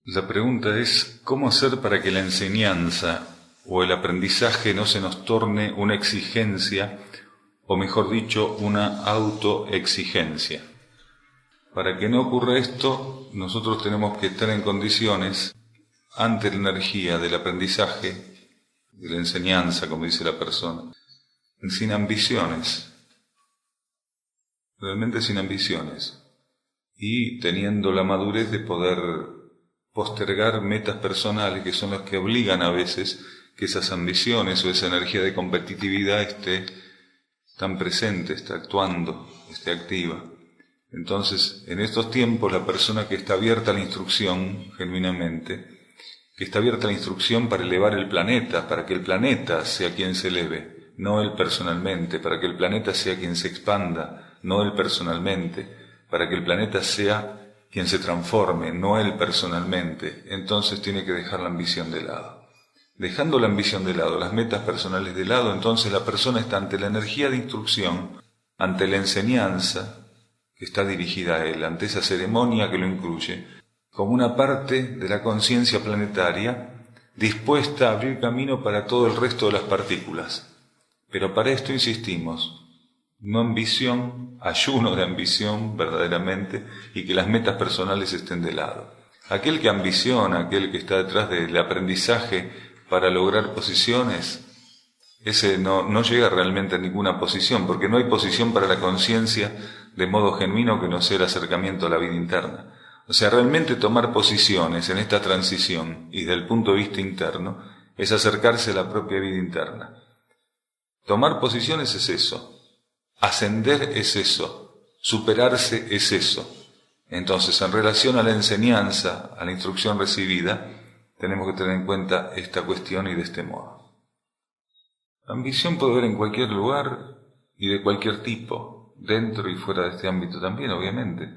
La pregunta es, ¿cómo hacer para que la enseñanza o el aprendizaje no se nos torne una exigencia, o mejor dicho, una autoexigencia? Para que no ocurra esto, nosotros tenemos que estar en condiciones, ante la energía del aprendizaje, de la enseñanza, como dice la persona, sin ambiciones, realmente sin ambiciones, y teniendo la madurez de poder postergar metas personales que son las que obligan a veces que esas ambiciones o esa energía de competitividad esté tan presente, esté actuando, esté activa. Entonces, en estos tiempos, la persona que está abierta a la instrucción, genuinamente, que está abierta a la instrucción para elevar el planeta, para que el planeta sea quien se eleve, no él personalmente, para que el planeta sea quien se expanda, no él personalmente, para que el planeta sea quien se transforme, no él personalmente, entonces tiene que dejar la ambición de lado. Dejando la ambición de lado, las metas personales de lado, entonces la persona está ante la energía de instrucción, ante la enseñanza que está dirigida a él, ante esa ceremonia que lo incluye, como una parte de la conciencia planetaria dispuesta a abrir camino para todo el resto de las partículas. Pero para esto insistimos, no ambición, ayuno de ambición verdaderamente, y que las metas personales estén de lado. Aquel que ambiciona, aquel que está detrás del aprendizaje para lograr posiciones, ese no llega realmente a ninguna posición, porque no hay posición para la conciencia de modo genuino que no sea el acercamiento a la vida interna. O sea, realmente tomar posiciones en esta transición y desde el punto de vista interno es acercarse a la propia vida interna. Tomar posiciones es eso. Ascender es eso, superarse es eso. Entonces, en relación a la enseñanza, a la instrucción recibida, tenemos que tener en cuenta esta cuestión y de este modo. La ambición puede haber en cualquier lugar y de cualquier tipo, dentro y fuera de este ámbito también, obviamente.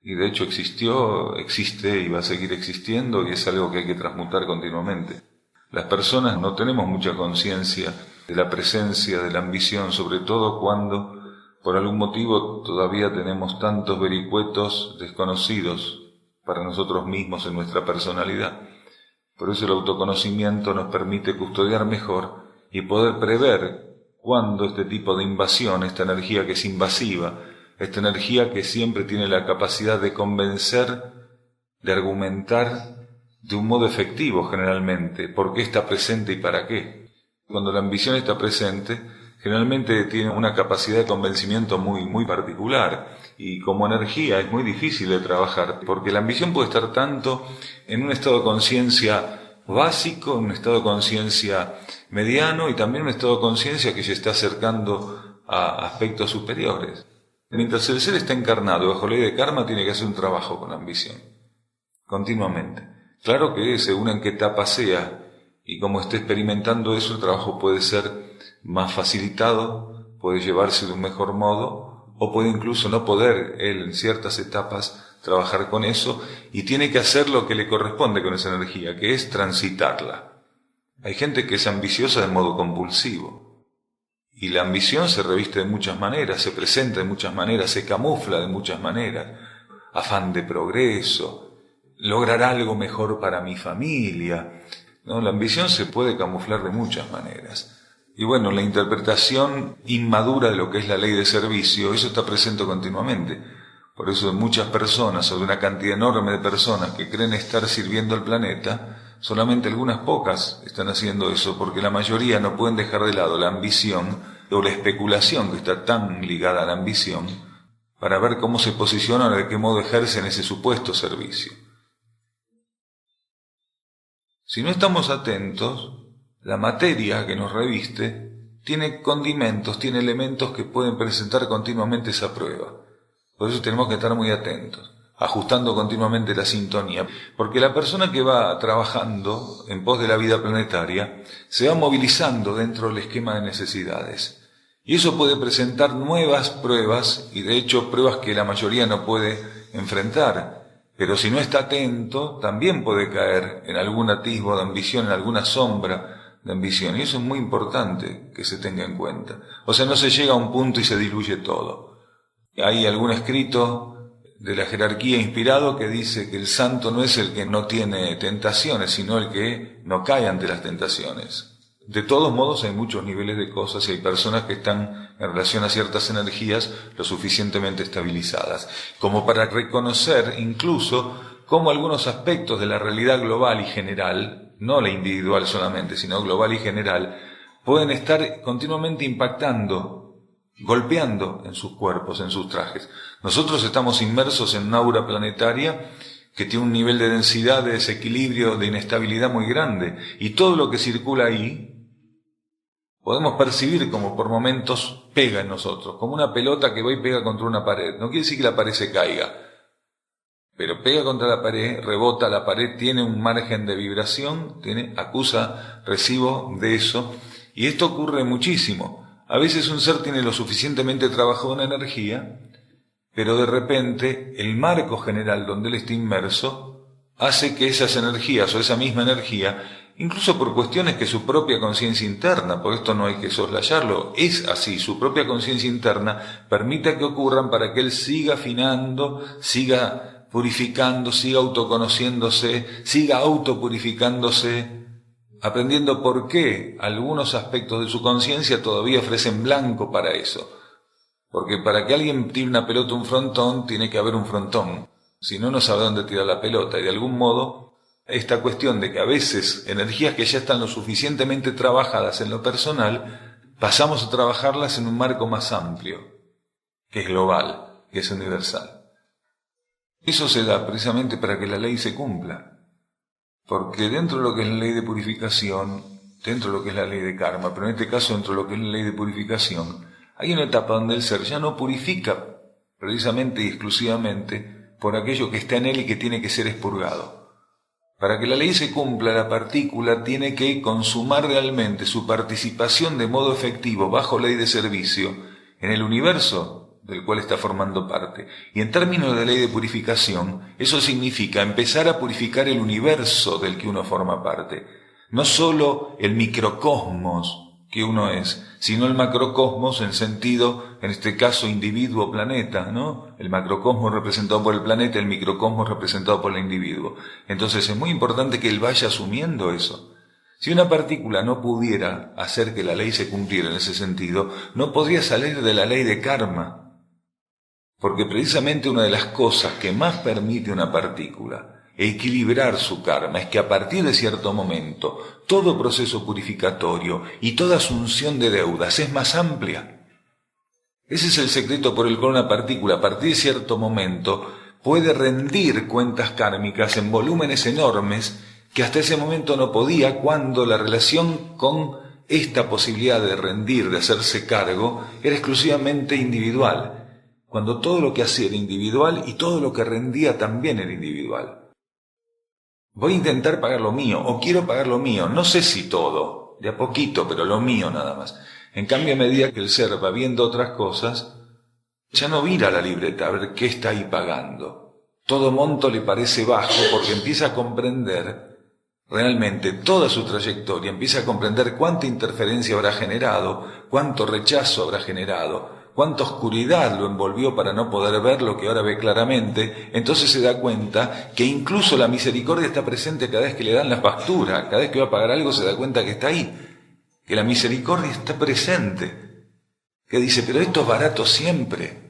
Y de hecho existió, existe y va a seguir existiendo, y es algo que hay que transmutar continuamente. Las personas no tenemos mucha conciencia de la presencia de la ambición, sobre todo cuando por algún motivo todavía tenemos tantos vericuetos desconocidos para nosotros mismos en nuestra personalidad. Por eso el autoconocimiento nos permite custodiar mejor y poder prever cuándo este tipo de invasión, esta energía que es invasiva, esta energía que siempre tiene la capacidad de convencer, de argumentar de un modo efectivo generalmente, por qué está presente y para qué. Cuando la ambición está presente, generalmente tiene una capacidad de convencimiento muy particular, y como energía es muy difícil de trabajar, porque la ambición puede estar tanto en un estado de conciencia básico, en un estado de conciencia mediano, y también en un estado de conciencia que se está acercando a aspectos superiores. Mientras el ser está encarnado bajo la ley de karma, tiene que hacer un trabajo con la ambición, continuamente. Claro que según en qué etapa sea y como esté experimentando eso, el trabajo puede ser más facilitado, puede llevarse de un mejor modo, o puede incluso no poder él en ciertas etapas trabajar con eso, y tiene que hacer lo que le corresponde con esa energía, que es transitarla. Hay gente que es ambiciosa de modo compulsivo, y la ambición se reviste de muchas maneras, se presenta de muchas maneras, se camufla de muchas maneras. Afán de progreso, lograr algo mejor para mi familia, ¿no? La ambición se puede camuflar de muchas maneras. Y bueno, la interpretación inmadura de lo que es la ley de servicio, eso está presente continuamente. Por eso muchas personas, o de una cantidad enorme de personas que creen estar sirviendo al planeta, solamente algunas pocas están haciendo eso, porque la mayoría no pueden dejar de lado la ambición o la especulación que está tan ligada a la ambición, para ver cómo se posicionan o de qué modo ejercen ese supuesto servicio. Si no estamos atentos, la materia que nos reviste tiene condimentos, tiene elementos que pueden presentar continuamente esa prueba. Por eso tenemos que estar muy atentos, ajustando continuamente la sintonía, porque la persona que va trabajando en pos de la vida planetaria se va movilizando dentro del esquema de necesidades. Y eso puede presentar nuevas pruebas, y de hecho pruebas que la mayoría no puede enfrentar. Pero si no está atento, también puede caer en algún atisbo de ambición, en alguna sombra de ambición. Y eso es muy importante que se tenga en cuenta. O sea, no se llega a un punto y se diluye todo. Hay algún escrito de la jerarquía inspirado que dice que el santo no es el que no tiene tentaciones, sino el que no cae ante las tentaciones. De todos modos hay muchos niveles de cosas y hay personas que están en relación a ciertas energías lo suficientemente estabilizadas, como para reconocer incluso cómo algunos aspectos de la realidad global y general, no la individual solamente, sino global y general, pueden estar continuamente impactando, golpeando en sus cuerpos, en sus trajes. Nosotros estamos inmersos en una aura planetaria que tiene un nivel de densidad, de desequilibrio, de inestabilidad muy grande, y todo lo que circula ahí podemos percibir como por momentos pega en nosotros, como una pelota que va y pega contra una pared. No quiere decir que la pared se caiga, pero pega contra la pared, rebota la pared, tiene un margen de vibración, acusa recibo de eso, y esto ocurre muchísimo. A veces un ser tiene lo suficientemente trabajado en energía, pero de repente el marco general donde él está inmerso hace que esas energías o esa misma energía, incluso por cuestiones que su propia conciencia interna, por esto no hay que soslayarlo, es así, su propia conciencia interna permite que ocurran para que él siga afinando, siga purificando, siga autoconociéndose, siga autopurificándose, aprendiendo por qué algunos aspectos de su conciencia todavía ofrecen blanco para eso. Porque para que alguien tire una pelota un frontón, tiene que haber un frontón. Si no, no sabe dónde tirar la pelota. Y de algún modo, esta cuestión de que a veces energías que ya están lo suficientemente trabajadas en lo personal, pasamos a trabajarlas en un marco más amplio, que es global, que es universal. Eso se da precisamente para que la ley se cumpla. Porque dentro de lo que es la ley de purificación, dentro de lo que es la ley de karma, pero en este caso dentro de lo que es la ley de purificación, hay una etapa donde el ser ya no purifica precisamente y exclusivamente por aquello que está en él y que tiene que ser expurgado. Para que la ley se cumpla, la partícula tiene que consumar realmente su participación de modo efectivo bajo ley de servicio en el universo del cual está formando parte. Y en términos de ley de purificación, eso significa empezar a purificar el universo del que uno forma parte. No solo el microcosmos que uno es, sino el macrocosmos en sentido, en este caso, individuo, planeta, ¿no? El macrocosmos representado por el planeta, el microcosmos representado por el individuo. Entonces es muy importante que él vaya asumiendo eso. Si una partícula no pudiera hacer que la ley se cumpliera en ese sentido, no podría salir de la ley de karma. Porque precisamente una de las cosas que más permite una partícula equilibrar su karma es que a partir de cierto momento todo proceso purificatorio y toda asunción de deudas es más amplia. Ese es el secreto por el cual una partícula a partir de cierto momento puede rendir cuentas kármicas en volúmenes enormes que hasta ese momento no podía, cuando la relación con esta posibilidad de rendir, de hacerse cargo, era exclusivamente individual, cuando todo lo que hacía era individual y todo lo que rendía también era individual. Voy a intentar pagar lo mío, o quiero pagar lo mío, no sé si todo, de a poquito, pero lo mío nada más. En cambio, a medida que el ser va viendo otras cosas, ya no mira la libreta a ver qué está ahí pagando. Todo monto le parece bajo porque empieza a comprender realmente toda su trayectoria, empieza a comprender cuánta interferencia habrá generado, cuánto rechazo habrá generado, cuánta oscuridad lo envolvió para no poder ver lo que ahora ve claramente. Entonces se da cuenta que incluso la misericordia está presente cada vez que le dan la factura, cada vez que va a pagar algo se da cuenta que está ahí, que la misericordia está presente, que dice, pero esto es barato siempre,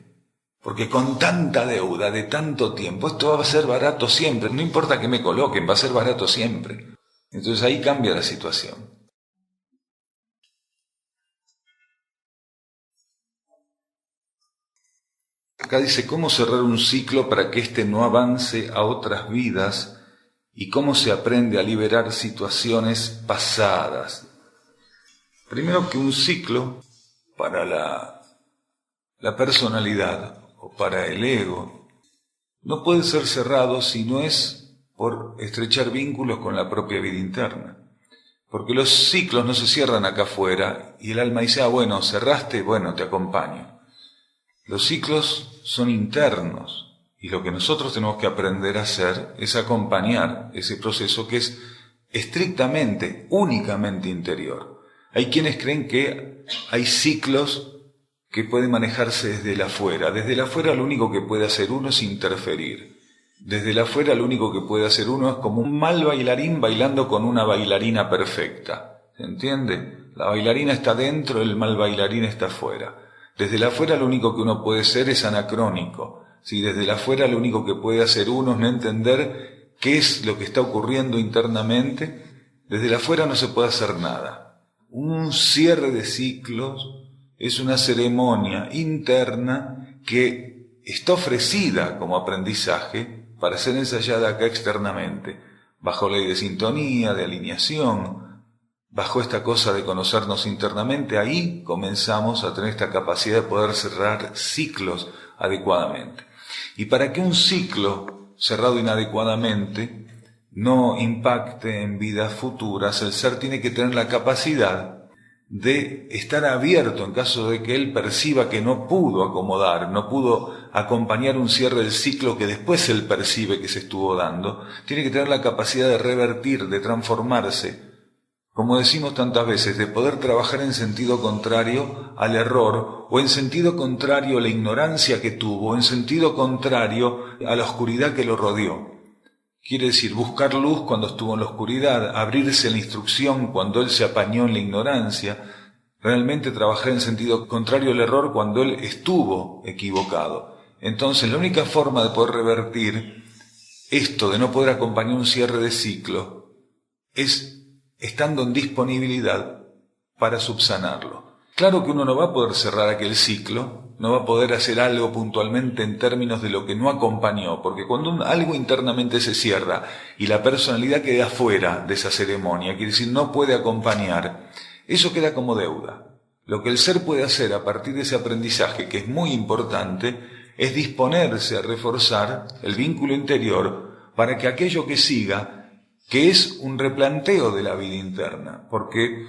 porque con tanta deuda de tanto tiempo, esto va a ser barato siempre, no importa que me coloquen, va a ser barato siempre. Entonces ahí cambia la situación. Acá dice, ¿cómo cerrar un ciclo para que éste no avance a otras vidas? ¿Y cómo se aprende a liberar situaciones pasadas? Primero, que un ciclo para la personalidad o para el ego no puede ser cerrado si no es por estrechar vínculos con la propia vida interna. Porque los ciclos no se cierran acá afuera y el alma dice, bueno, cerraste, bueno, te acompaño. Los ciclos son internos y lo que nosotros tenemos que aprender a hacer es acompañar ese proceso que es estrictamente, únicamente interior. Hay quienes creen que hay ciclos que puede manejarse desde el afuera. Desde el afuera lo único que puede hacer uno es interferir. Desde el afuera lo único que puede hacer uno es como un mal bailarín bailando con una bailarina perfecta. ¿Se entiende? La bailarina está dentro, el mal bailarín está afuera. Desde el afuera lo único que uno puede ser es anacrónico. ¿Sí? Desde el afuera lo único que puede hacer uno es no entender qué es lo que está ocurriendo internamente. Desde el afuera no se puede hacer nada. Un cierre de ciclos es una ceremonia interna que está ofrecida como aprendizaje para ser ensayada acá externamente, bajo ley de sintonía, de alineación, bajo esta cosa de conocernos internamente. Ahí comenzamos a tener esta capacidad de poder cerrar ciclos adecuadamente. Y para que un ciclo cerrado inadecuadamente no impacte en vidas futuras, el ser tiene que tener la capacidad de estar abierto en caso de que él perciba que no pudo acomodar, no pudo acompañar un cierre del ciclo que después él percibe que se estuvo dando. Tiene que tener la capacidad de revertir, de transformarse, como decimos tantas veces, de poder trabajar en sentido contrario al error, o en sentido contrario a la ignorancia que tuvo, o en sentido contrario a la oscuridad que lo rodeó. Quiere decir, buscar luz cuando estuvo en la oscuridad, abrirse a la instrucción cuando él se apañó en la ignorancia, realmente trabajar en sentido contrario al error cuando él estuvo equivocado. Entonces, la única forma de poder revertir esto de no poder acompañar un cierre de ciclo es estando en disponibilidad para subsanarlo. Claro que uno no va a poder cerrar aquel ciclo, no va a poder hacer algo puntualmente en términos de lo que no acompañó, porque cuando algo internamente se cierra y la personalidad queda fuera de esa ceremonia, quiere decir no puede acompañar, eso queda como deuda. Lo que el ser puede hacer a partir de ese aprendizaje, que es muy importante, es disponerse a reforzar el vínculo interior para que aquello que siga, que es un replanteo de la vida interna, porque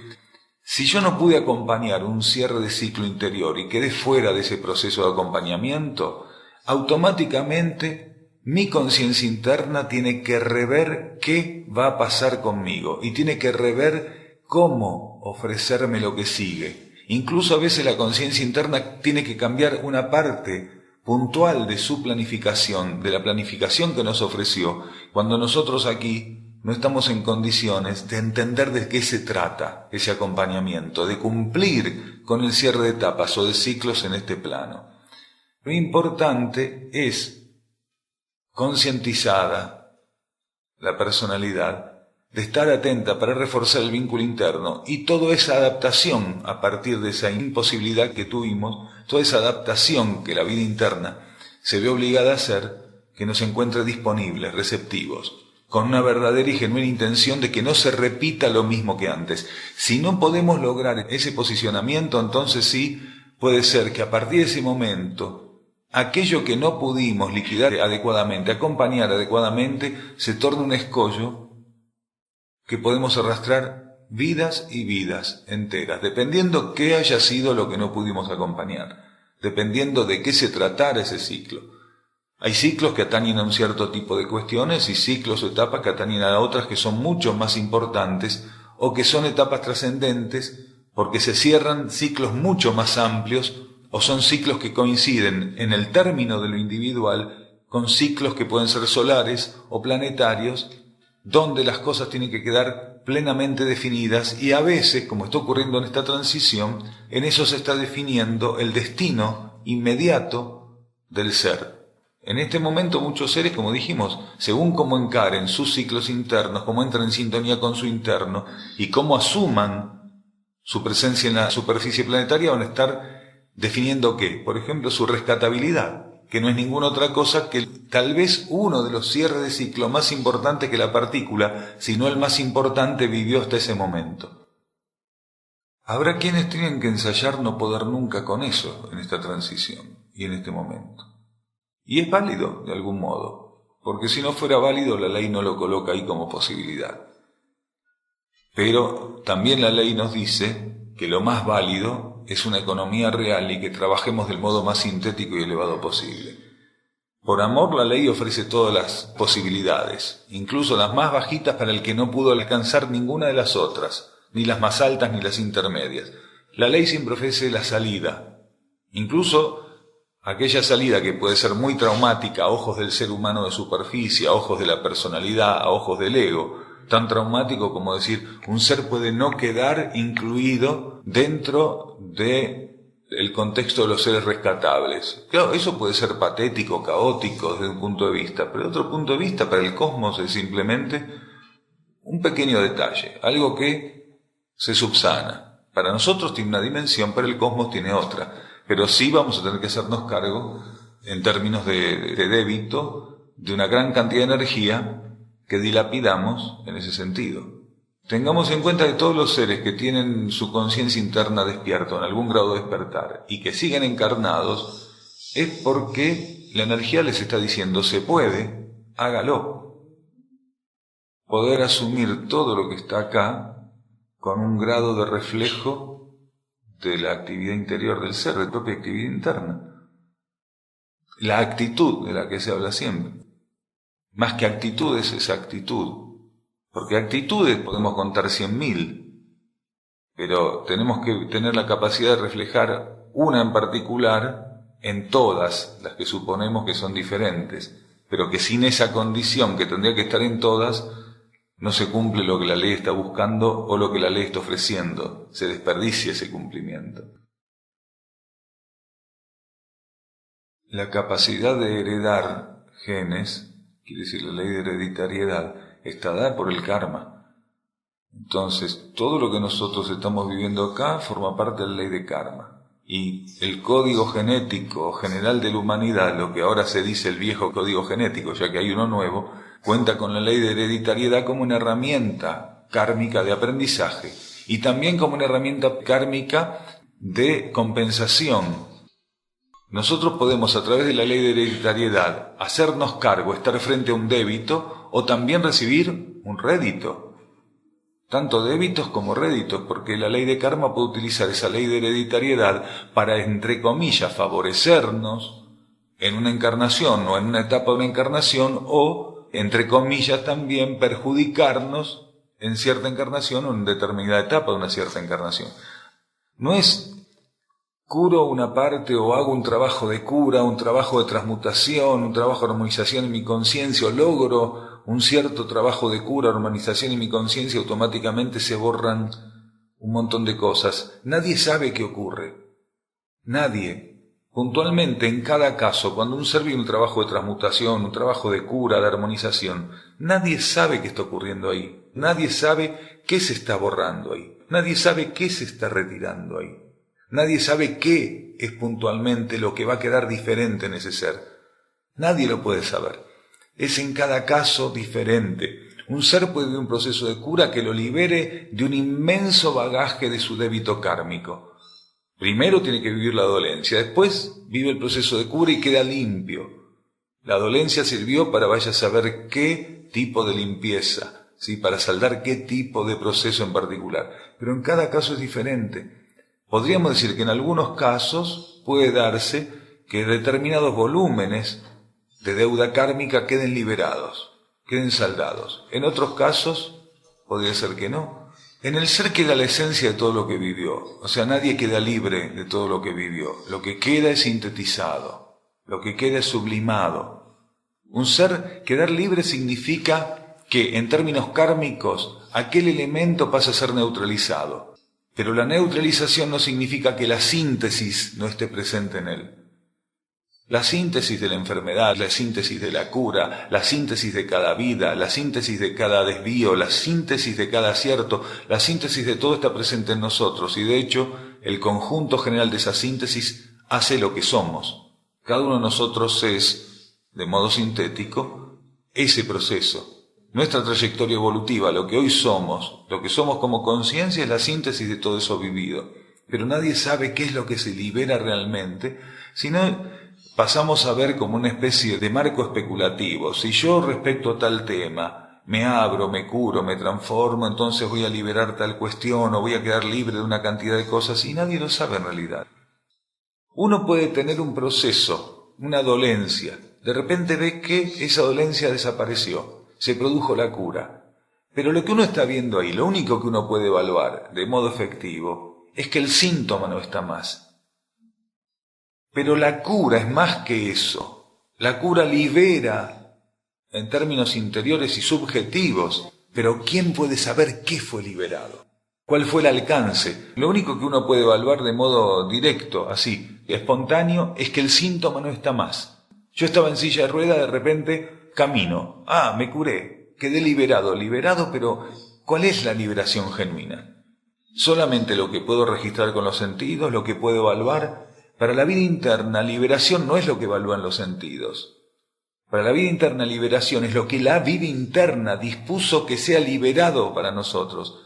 si yo no pude acompañar un cierre de ciclo interior y quedé fuera de ese proceso de acompañamiento, automáticamente mi conciencia interna tiene que rever qué va a pasar conmigo y tiene que rever cómo ofrecerme lo que sigue. Incluso a veces la conciencia interna tiene que cambiar una parte puntual de su planificación, de la planificación que nos ofreció, cuando nosotros aquí no estamos en condiciones de entender de qué se trata ese acompañamiento, de cumplir con el cierre de etapas o de ciclos en este plano. Lo importante es concientizada la personalidad, de estar atenta para reforzar el vínculo interno y toda esa adaptación a partir de esa imposibilidad que tuvimos, toda esa adaptación que la vida interna se ve obligada a hacer, que nos encuentre disponibles, receptivos, con una verdadera y genuina intención de que no se repita lo mismo que antes. Si no podemos lograr ese posicionamiento, entonces sí puede ser que a partir de ese momento, aquello que no pudimos liquidar adecuadamente, acompañar adecuadamente, se torne un escollo que podemos arrastrar vidas y vidas enteras, dependiendo qué haya sido lo que no pudimos acompañar, dependiendo de qué se tratara ese ciclo. Hay ciclos que atañen a un cierto tipo de cuestiones y ciclos o etapas que atañen a otras que son mucho más importantes o que son etapas trascendentes porque se cierran ciclos mucho más amplios o son ciclos que coinciden en el término de lo individual con ciclos que pueden ser solares o planetarios, donde las cosas tienen que quedar plenamente definidas y a veces, como está ocurriendo en esta transición, en eso se está definiendo el destino inmediato del ser. En este momento muchos seres, como dijimos, según cómo encaren sus ciclos internos, cómo entran en sintonía con su interno y cómo asuman su presencia en la superficie planetaria, van a estar definiendo ¿qué? Por ejemplo, su rescatabilidad, que no es ninguna otra cosa que tal vez uno de los cierres de ciclo más importantes que la partícula, si no el más importante, vivió hasta ese momento. Habrá quienes tienen que ensayar no poder nunca con eso en esta transición y en este momento. Y es válido, de algún modo, porque si no fuera válido, la ley no lo coloca ahí como posibilidad. Pero también la ley nos dice que lo más válido es una economía real y que trabajemos del modo más sintético y elevado posible. Por amor, la ley ofrece todas las posibilidades, incluso las más bajitas para el que no pudo alcanzar ninguna de las otras, ni las más altas ni las intermedias. La ley siempre ofrece la salida, Incluso aquella salida que puede ser muy traumática a ojos del ser humano de superficie, a ojos de la personalidad, a ojos del ego, tan traumático como decir, un ser puede no quedar incluido dentro del contexto de los seres rescatables. Claro, eso puede ser patético, caótico desde un punto de vista, pero de otro punto de vista, para el cosmos es simplemente un pequeño detalle, algo que se subsana. Para nosotros tiene una dimensión, para el cosmos tiene otra. Pero sí vamos a tener que hacernos cargo, en términos de débito, de una gran cantidad de energía que dilapidamos en ese sentido. Tengamos en cuenta que todos los seres que tienen su conciencia interna despierta, en algún grado de despertar, y que siguen encarnados, es porque la energía les está diciendo, se puede, hágalo. Poder asumir todo lo que está acá con un grado de reflejo de la actividad interior del ser, de la propia actividad interna. La actitud de la que se habla siempre. Más que actitudes es actitud. Porque actitudes podemos contar 100.000, pero tenemos que tener la capacidad de reflejar una en particular en todas las que suponemos que son diferentes, pero que sin esa condición que tendría que estar en todas, no se cumple lo que la ley está buscando o lo que la ley está ofreciendo. Se desperdicia ese cumplimiento. La capacidad de heredar genes, quiere decir la ley de hereditariedad, está dada por el karma. Entonces, todo lo que nosotros estamos viviendo acá forma parte de la ley de karma. Y el código genético general de la humanidad, lo que ahora se dice el viejo código genético, ya que hay uno nuevo, cuenta con la ley de hereditariedad como una herramienta kármica de aprendizaje y también como una herramienta kármica de compensación. Nosotros podemos, a través de la ley de hereditariedad, hacernos cargo, estar frente a un débito o también recibir un rédito. Tanto débitos como réditos, porque la ley de karma puede utilizar esa ley de hereditariedad para, entre comillas, favorecernos en una encarnación o en una etapa de una encarnación o, entre comillas, también perjudicarnos en cierta encarnación o en determinada etapa de una cierta encarnación. No es curo una parte o hago un trabajo de cura, un trabajo de transmutación, un trabajo de armonización en mi conciencia o logro un cierto trabajo de cura, armonización en mi conciencia, automáticamente se borran un montón de cosas. Nadie sabe qué ocurre. Nadie. Puntualmente, en cada caso, cuando un ser vive un trabajo de transmutación, un trabajo de cura, de armonización, nadie sabe qué está ocurriendo ahí. Nadie sabe qué se está borrando ahí. Nadie sabe qué se está retirando ahí. Nadie sabe qué es puntualmente lo que va a quedar diferente en ese ser. Nadie lo puede saber. Es en cada caso diferente. Un ser puede vivir un proceso de cura que lo libere de un inmenso bagaje de su débito kármico. Primero tiene que vivir la dolencia, después vive el proceso de cura y queda limpio. La dolencia sirvió para vaya a saber qué tipo de limpieza, ¿sí? Para saldar qué tipo de proceso en particular. Pero en cada caso es diferente. Podríamos decir que en algunos casos puede darse que determinados volúmenes de deuda kármica queden liberados, queden saldados. En otros casos podría ser que no. En el ser queda la esencia de todo lo que vivió. O sea, nadie queda libre de todo lo que vivió. Lo que queda es sintetizado, lo que queda es sublimado. Un ser, quedar libre significa que, en términos kármicos, aquel elemento pasa a ser neutralizado. Pero la neutralización no significa que la síntesis no esté presente en él. La síntesis de la enfermedad, la síntesis de la cura, la síntesis de cada vida, la síntesis de cada desvío, la síntesis de cada acierto, la síntesis de todo está presente en nosotros y de hecho el conjunto general de esa síntesis hace lo que somos. Cada uno de nosotros es, de modo sintético, ese proceso. Nuestra trayectoria evolutiva, lo que hoy somos, lo que somos como conciencia es la síntesis de todo eso vivido. Pero nadie sabe qué es lo que se libera realmente, sino pasamos a ver como una especie de marco especulativo. Si yo respecto a tal tema me abro, me curo, me transformo, entonces voy a liberar tal cuestión o voy a quedar libre de una cantidad de cosas y nadie lo sabe en realidad. Uno puede tener un proceso, una dolencia, de repente ve que esa dolencia desapareció, se produjo la cura. Pero lo que uno está viendo ahí, lo único que uno puede evaluar de modo efectivo, es que el síntoma no está más. Pero la cura es más que eso. La cura libera en términos interiores y subjetivos. Pero ¿quién puede saber qué fue liberado? ¿Cuál fue el alcance? Lo único que uno puede evaluar de modo directo, así, espontáneo, es que el síntoma no está más. Yo estaba en silla de ruedas, de repente camino. Me curé, quedé liberado, pero ¿cuál es la liberación genuina? Solamente lo que puedo registrar con los sentidos, lo que puedo evaluar. Para la vida interna, liberación no es lo que evalúan los sentidos. Para la vida interna, liberación es lo que la vida interna dispuso que sea liberado para nosotros.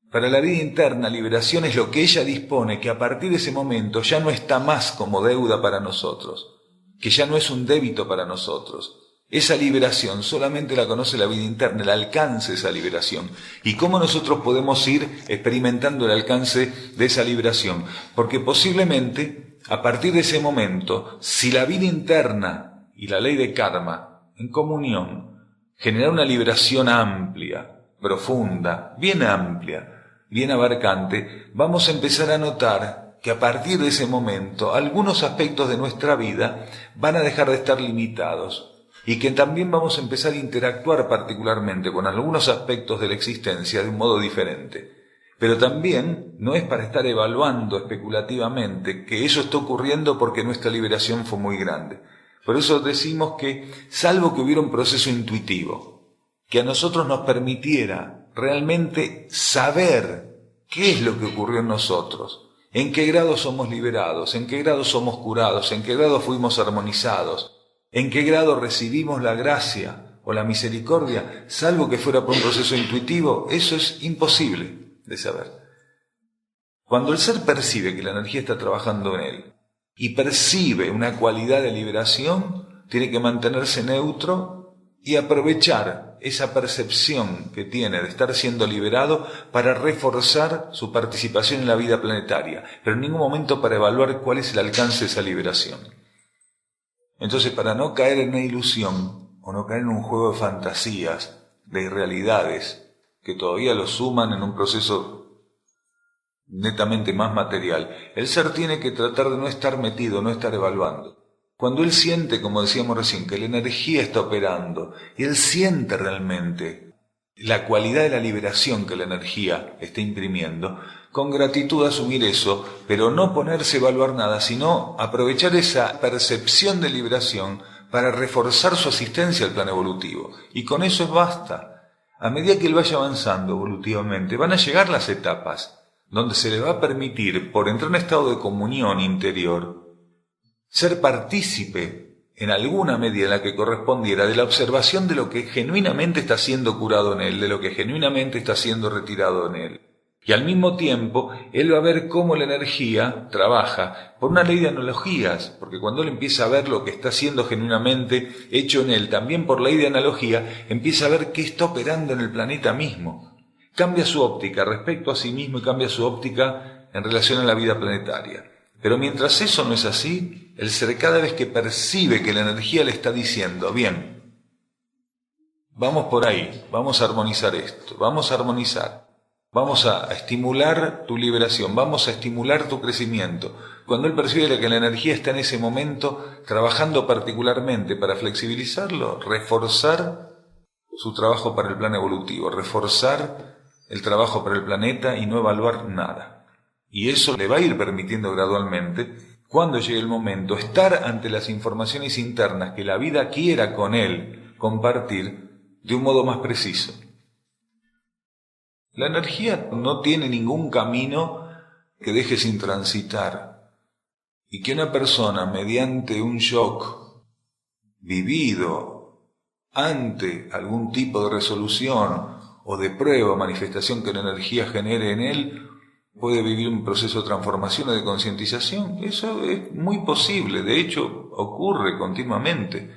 Para la vida interna, liberación es lo que ella dispone, que a partir de ese momento ya no está más como deuda para nosotros, que ya no es un débito para nosotros. Esa liberación solamente la conoce la vida interna, el alcance de esa liberación. ¿Y cómo nosotros podemos ir experimentando el alcance de esa liberación? Porque posiblemente, a partir de ese momento, si la vida interna y la ley de karma, en comunión, generan una liberación amplia, profunda, bien amplia, bien abarcante, vamos a empezar a notar que a partir de ese momento algunos aspectos de nuestra vida van a dejar de estar limitados y que también vamos a empezar a interactuar particularmente con algunos aspectos de la existencia de un modo diferente. Pero también no es para estar evaluando especulativamente que eso está ocurriendo porque nuestra liberación fue muy grande. Por eso decimos que, salvo que hubiera un proceso intuitivo, que a nosotros nos permitiera realmente saber qué es lo que ocurrió en nosotros, en qué grado somos liberados, en qué grado somos curados, en qué grado fuimos armonizados, en qué grado recibimos la gracia o la misericordia, salvo que fuera por un proceso intuitivo, eso es imposible de saber. Cuando el ser percibe que la energía está trabajando en él y percibe una cualidad de liberación, tiene que mantenerse neutro y aprovechar esa percepción que tiene de estar siendo liberado para reforzar su participación en la vida planetaria, pero en ningún momento para evaluar cuál es el alcance de esa liberación. Entonces, para no caer en una ilusión o no caer en un juego de fantasías, de irrealidades, que todavía lo suman en un proceso netamente más material, el ser tiene que tratar de no estar metido, no estar evaluando. Cuando él siente, como decíamos recién, que la energía está operando, y él siente realmente la cualidad de la liberación que la energía está imprimiendo, con gratitud asumir eso, pero no ponerse a evaluar nada, sino aprovechar esa percepción de liberación para reforzar su asistencia al plan evolutivo. Y con eso basta. A medida que él vaya avanzando evolutivamente, van a llegar las etapas donde se le va a permitir, por entrar en un estado de comunión interior, ser partícipe en alguna medida en la que correspondiera de la observación de lo que genuinamente está siendo curado en él, de lo que genuinamente está siendo retirado en él. Y al mismo tiempo, él va a ver cómo la energía trabaja por una ley de analogías, porque cuando él empieza a ver lo que está siendo genuinamente hecho en él, también por ley de analogía, empieza a ver qué está operando en el planeta mismo. Cambia su óptica respecto a sí mismo y cambia su óptica en relación a la vida planetaria. Pero mientras eso no es así, el ser cada vez que percibe que la energía le está diciendo, bien, vamos por ahí, vamos a armonizar esto, vamos a armonizar, vamos a estimular tu liberación, vamos a estimular tu crecimiento. Cuando él percibe que la energía está en ese momento trabajando particularmente para flexibilizarlo, reforzar su trabajo para el plan evolutivo, reforzar el trabajo para el planeta y no evaluar nada. Y eso le va a ir permitiendo gradualmente, cuando llegue el momento, estar ante las informaciones internas que la vida quiera con él compartir de un modo más preciso. La energía no tiene ningún camino que deje sin transitar, y que una persona, mediante un shock vivido ante algún tipo de resolución o de prueba o manifestación que la energía genere en él, puede vivir un proceso de transformación o de concientización. Eso es muy posible, de hecho ocurre continuamente.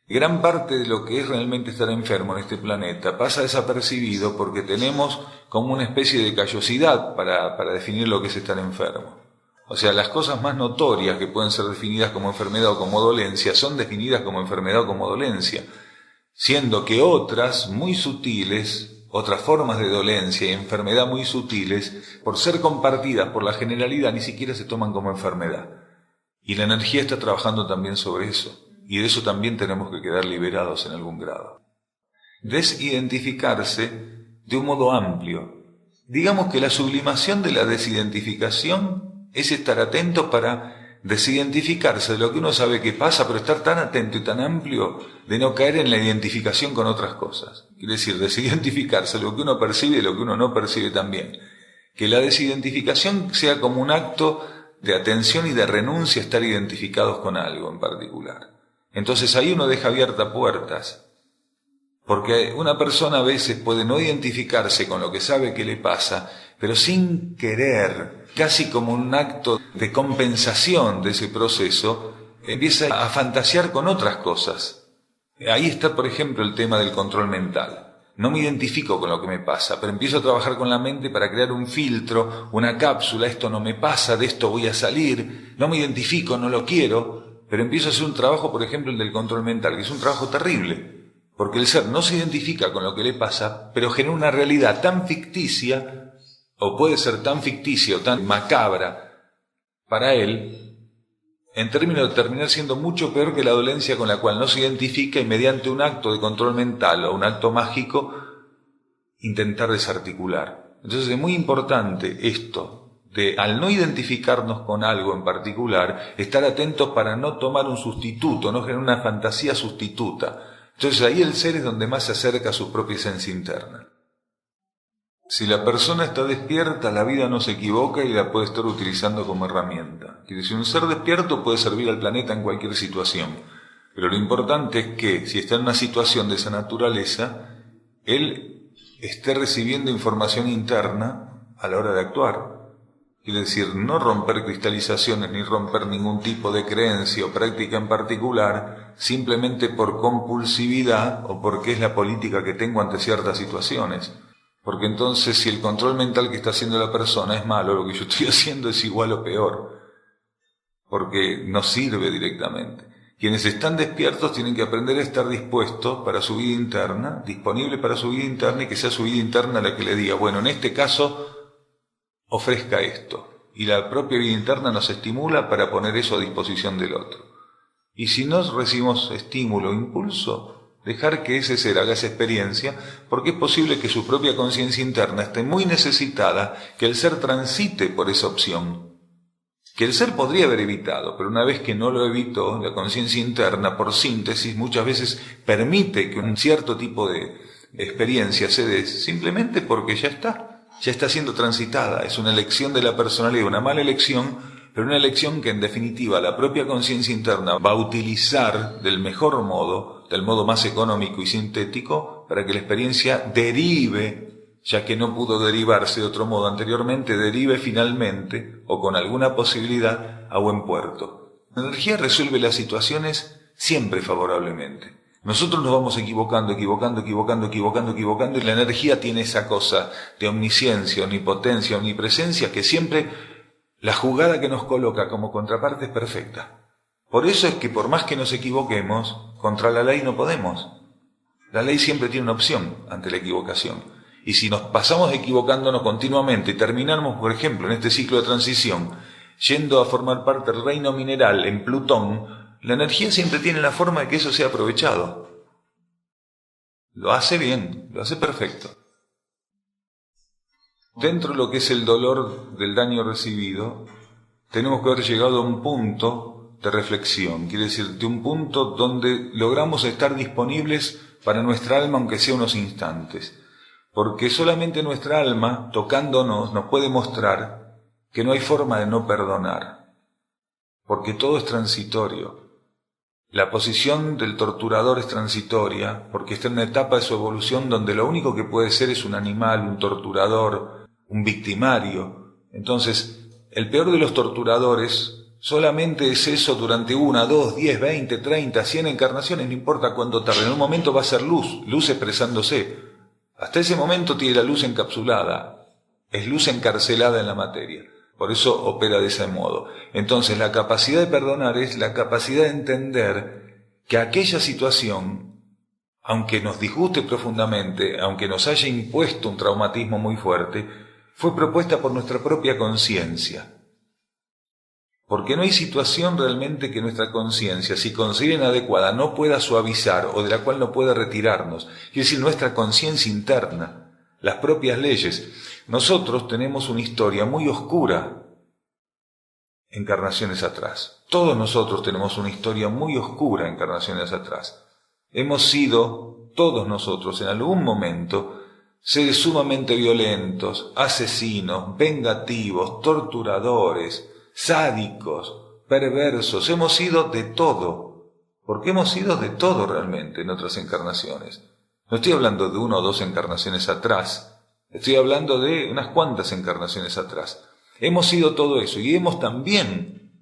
Gran parte de lo que es realmente estar enfermo en este planeta pasa desapercibido porque tenemos como una especie de callosidad para definir lo que es estar enfermo. O sea, las cosas más notorias que pueden ser definidas como enfermedad o como dolencia son definidas como enfermedad o como dolencia, siendo que otras muy sutiles, otras formas de dolencia y enfermedad muy sutiles, por ser compartidas por la generalidad, ni siquiera se toman como enfermedad. Y la energía está trabajando también sobre eso. Y de eso también tenemos que quedar liberados en algún grado. Desidentificarse de un modo amplio. Digamos que la sublimación de la desidentificación es estar atento para desidentificarse de lo que uno sabe que pasa, pero estar tan atento y tan amplio de no caer en la identificación con otras cosas. Quiere decir, desidentificarse de lo que uno percibe y de lo que uno no percibe también. Que la desidentificación sea como un acto de atención y de renuncia a estar identificados con algo en particular. Entonces ahí uno deja abiertas puertas. Porque una persona a veces puede no identificarse con lo que sabe que le pasa, pero sin querer, casi como un acto de compensación de ese proceso, empieza a fantasear con otras cosas. Ahí está, por ejemplo, el tema del control mental. No me identifico con lo que me pasa, pero empiezo a trabajar con la mente para crear un filtro, una cápsula, esto no me pasa, de esto voy a salir, no me identifico, no lo quiero, pero empiezo a hacer un trabajo, por ejemplo, el del control mental, que es un trabajo terrible. Porque el ser no se identifica con lo que le pasa, pero genera una realidad tan ficticia, o puede ser tan ficticia o tan macabra para él, en términos de terminar siendo mucho peor que la dolencia con la cual no se identifica y mediante un acto de control mental o un acto mágico intentar desarticular. Entonces es muy importante esto, de al no identificarnos con algo en particular, estar atentos para no tomar un sustituto, no generar una fantasía sustituta. Entonces ahí el ser es donde más se acerca a su propia esencia interna. Si la persona está despierta, la vida no se equivoca y la puede estar utilizando como herramienta. Quiere decir, un ser despierto puede servir al planeta en cualquier situación. Pero lo importante es que, si está en una situación de esa naturaleza, él esté recibiendo información interna a la hora de actuar. Quiere decir, no romper cristalizaciones ni romper ningún tipo de creencia o práctica en particular, simplemente por compulsividad o porque es la política que tengo ante ciertas situaciones. Porque entonces, si el control mental que está haciendo la persona es malo, lo que yo estoy haciendo es igual o peor, porque no sirve directamente. Quienes están despiertos tienen que aprender a estar dispuestos para su vida interna, disponible para su vida interna, y que sea su vida interna la que le diga, bueno, en este caso ofrezca esto, y la propia vida interna nos estimula para poner eso a disposición del otro. Y si no recibimos estímulo o impulso, dejar que ese ser haga esa experiencia, porque es posible que su propia conciencia interna esté muy necesitada, que el ser transite por esa opción, que el ser podría haber evitado, pero una vez que no lo evitó, la conciencia interna, por síntesis, muchas veces permite que un cierto tipo de experiencia se dé, simplemente porque ya está siendo transitada. Es una elección de la personalidad, una mala elección, pero una elección que en definitiva la propia conciencia interna va a utilizar del mejor modo, del modo más económico y sintético, para que la experiencia derive, ya que no pudo derivarse de otro modo anteriormente, derive finalmente, o con alguna posibilidad, a buen puerto. La energía resuelve las situaciones siempre favorablemente. Nosotros nos vamos equivocando, y la energía tiene esa cosa de omnisciencia, omnipotencia, omnipresencia, que siempre la jugada que nos coloca como contraparte es perfecta. Por eso es que por más que nos equivoquemos, contra la ley no podemos. La ley siempre tiene una opción ante la equivocación. Y si nos pasamos equivocándonos continuamente y terminamos, por ejemplo, en este ciclo de transición, yendo a formar parte del reino mineral en Plutón, la energía siempre tiene la forma de que eso sea aprovechado. Lo hace bien, lo hace perfecto. Dentro de lo que es el dolor del daño recibido, tenemos que haber llegado a un punto de reflexión, quiere decir, de un punto donde logramos estar disponibles para nuestra alma, aunque sea unos instantes. Porque solamente nuestra alma, tocándonos, nos puede mostrar que no hay forma de no perdonar, porque todo es transitorio. La posición del torturador es transitoria, porque está en una etapa de su evolución donde lo único que puede ser es un animal, un torturador, un victimario. Entonces, el peor de los torturadores solamente es eso durante 1, 2, 10, 20, 30, 100 encarnaciones, no importa cuánto tarde. En un momento va a ser luz expresándose. Hasta ese momento tiene la luz encapsulada, es luz encarcelada en la materia. Por eso opera de ese modo. Entonces, la capacidad de perdonar es la capacidad de entender que aquella situación, aunque nos disguste profundamente, aunque nos haya impuesto un traumatismo muy fuerte, fue propuesta por nuestra propia conciencia. porque no hay situación realmente que nuestra conciencia, si considera inadecuada, no pueda suavizar o de la cual no pueda retirarnos. Es decir, nuestra conciencia interna, las propias leyes. Nosotros tenemos una historia muy oscura encarnaciones atrás. Todos nosotros tenemos una historia muy oscura encarnaciones atrás. Hemos sido, todos nosotros, en algún momento, seres sumamente violentos, asesinos, vengativos, torturadores, sádicos, perversos. Hemos sido de todo, porque hemos sido de todo realmente en otras encarnaciones. No estoy hablando de 1 o 2 encarnaciones atrás, estoy hablando de unas cuantas encarnaciones atrás. Hemos sido todo eso y hemos también,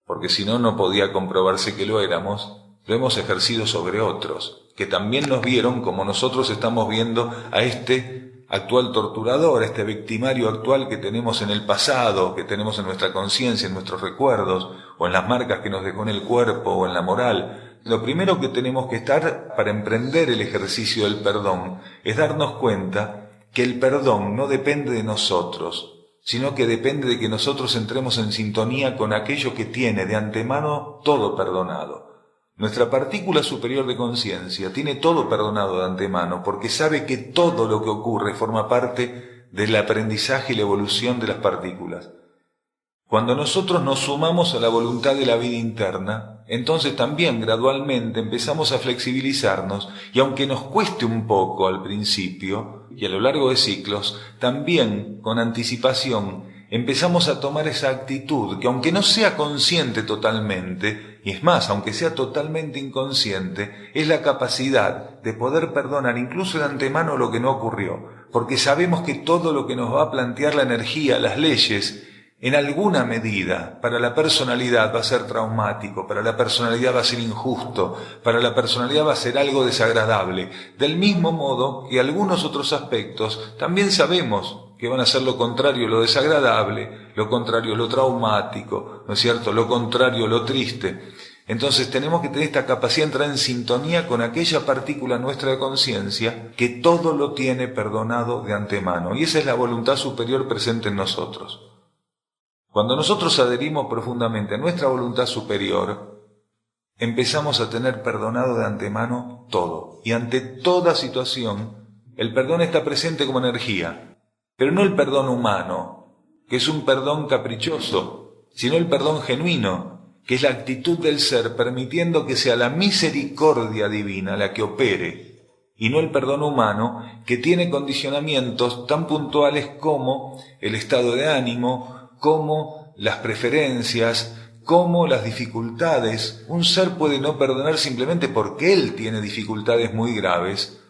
porque si no, no podía comprobarse que lo éramos, lo hemos ejercido sobre otros, que también nos vieron como nosotros estamos viendo a este actual torturador, a este victimario actual que tenemos en el pasado, que tenemos en nuestra conciencia, en nuestros recuerdos, o en las marcas que nos dejó en el cuerpo o en la moral. Lo primero que tenemos que estar para emprender el ejercicio del perdón es darnos cuenta que el perdón no depende de nosotros, sino que depende de que nosotros entremos en sintonía con aquello que tiene de antemano todo perdonado. Nuestra partícula superior de conciencia tiene todo perdonado de antemano porque sabe que todo lo que ocurre forma parte del aprendizaje y la evolución de las partículas. Cuando nosotros nos sumamos a la voluntad de la vida interna, entonces también gradualmente empezamos a flexibilizarnos y aunque nos cueste un poco al principio y a lo largo de ciclos, también con anticipación empezamos a tomar esa actitud que aunque no sea consciente totalmente, y es más, aunque sea totalmente inconsciente, es la capacidad de poder perdonar incluso de antemano lo que no ocurrió, porque sabemos que todo lo que nos va a plantear la energía, las leyes, en alguna medida, para la personalidad va a ser traumático, para la personalidad va a ser injusto, para la personalidad va a ser algo desagradable. Del mismo modo que algunos otros aspectos también sabemos que van a ser lo contrario, lo desagradable, lo contrario, lo traumático, ¿no es cierto?, lo contrario, lo triste. Entonces tenemos que tener esta capacidad de entrar en sintonía con aquella partícula nuestra de conciencia que todo lo tiene perdonado de antemano. Y esa es la voluntad superior presente en nosotros. Cuando nosotros adherimos profundamente a nuestra voluntad superior, empezamos a tener perdonado de antemano todo. Y ante toda situación, el perdón está presente como energía, pero no el perdón humano, que es un perdón caprichoso, sino el perdón genuino, que es la actitud del ser permitiendo que sea la misericordia divina la que opere, y no el perdón humano, que tiene condicionamientos tan puntuales como el estado de ánimo, como las preferencias, como las dificultades. Un ser puede no perdonar simplemente porque él tiene dificultades muy graves,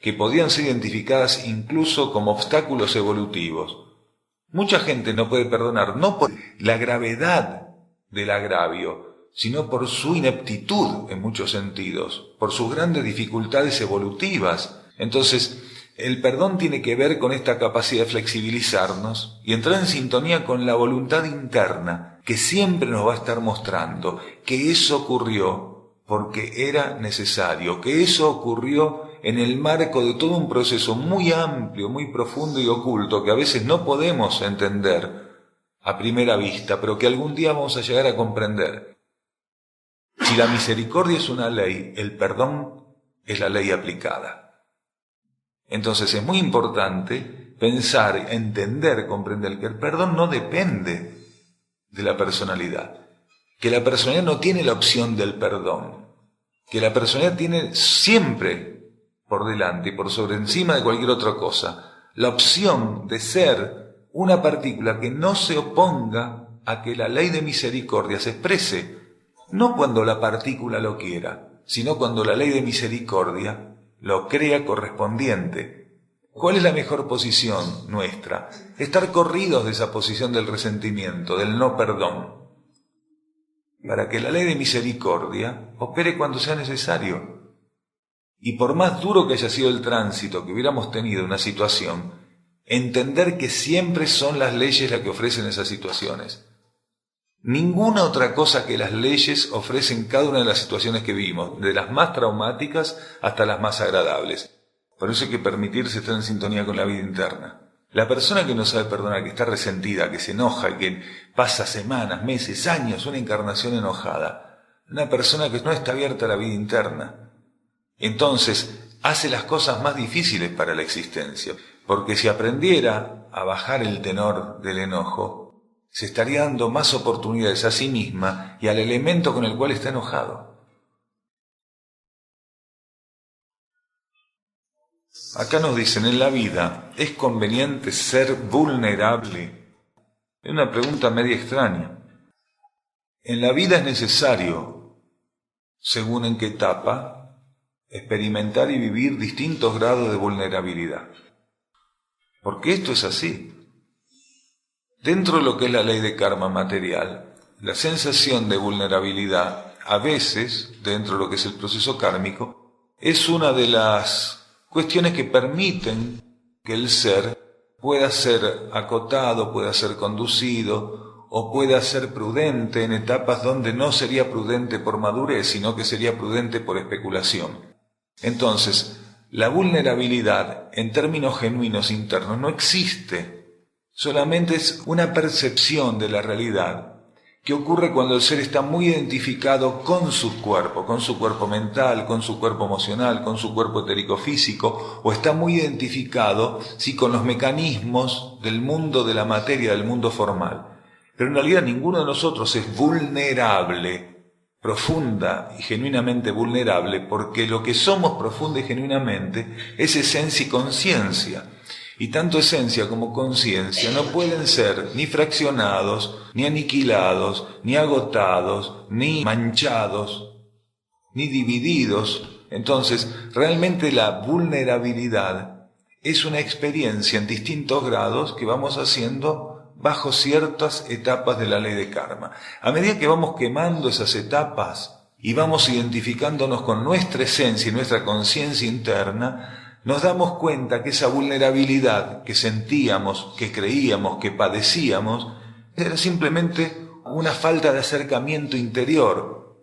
que podían ser identificadas incluso como obstáculos evolutivos. Mucha gente no puede perdonar, no por la gravedad del agravio, sino por su ineptitud en muchos sentidos, por sus grandes dificultades evolutivas. Entonces, el perdón tiene que ver con esta capacidad de flexibilizarnos y entrar en sintonía con la voluntad interna, que siempre nos va a estar mostrando que eso ocurrió porque era necesario, que eso ocurrió en el marco de todo un proceso muy amplio, muy profundo y oculto, que a veces no podemos entender a primera vista, pero que algún día vamos a llegar a comprender. Si la misericordia es una ley, el perdón es la ley aplicada. Entonces es muy importante pensar, entender, comprender que el perdón no depende de la personalidad, que la personalidad no tiene la opción del perdón, que la personalidad tiene siempre por delante y por sobre encima de cualquier otra cosa la opción de ser una partícula que no se oponga a que la ley de misericordia se exprese, no cuando la partícula lo quiera, sino cuando la ley de misericordia lo crea correspondiente. ¿Cuál es la mejor posición nuestra? Estar corridos de esa posición del resentimiento, del no perdón, para que la ley de misericordia opere cuando sea necesario. Y por más duro que haya sido el tránsito que hubiéramos tenido en una situación, entender que siempre son las leyes las que ofrecen esas situaciones. Ninguna otra cosa que las leyes ofrecen cada una de las situaciones que vivimos, de las más traumáticas hasta las más agradables. Por eso hay que permitirse estar en sintonía con la vida interna. La persona que no sabe perdonar, que está resentida, que se enoja, que pasa semanas, meses, años, una encarnación enojada, una persona que no está abierta a la vida interna, entonces hace las cosas más difíciles para la existencia, porque si aprendiera a bajar el tenor del enojo, se estaría dando más oportunidades a sí misma y al elemento con el cual está enojado. Acá nos dicen, en la vida, ¿es conveniente ser vulnerable? Es una pregunta media extraña. En la vida es necesario, según en qué etapa, experimentar y vivir distintos grados de vulnerabilidad. Porque esto es así. Dentro de lo que es la ley de karma material, la sensación de vulnerabilidad, a veces, dentro de lo que es el proceso kármico, es una de las cuestiones que permiten que el ser pueda ser acotado, pueda ser conducido o pueda ser prudente en etapas donde no sería prudente por madurez, sino que sería prudente por especulación. Entonces, la vulnerabilidad en términos genuinos internos no existe, solamente es una percepción de la realidad que ocurre cuando el ser está muy identificado con su cuerpo mental, con su cuerpo emocional, con su cuerpo etérico-físico, o está muy identificado, sí, con los mecanismos del mundo de la materia, del mundo formal. Pero en realidad ninguno de nosotros es vulnerable, profunda y genuinamente vulnerable, porque lo que somos profunda y genuinamente es esencia y conciencia. Y tanto esencia como conciencia no pueden ser ni fraccionados, ni aniquilados, ni agotados, ni manchados, ni divididos. Entonces, realmente la vulnerabilidad es una experiencia en distintos grados que vamos haciendo bajo ciertas etapas de la ley de karma. A medida que vamos quemando esas etapas y vamos identificándonos con nuestra esencia y nuestra conciencia interna, nos damos cuenta que esa vulnerabilidad que sentíamos, que creíamos, que padecíamos, era simplemente una falta de acercamiento interior.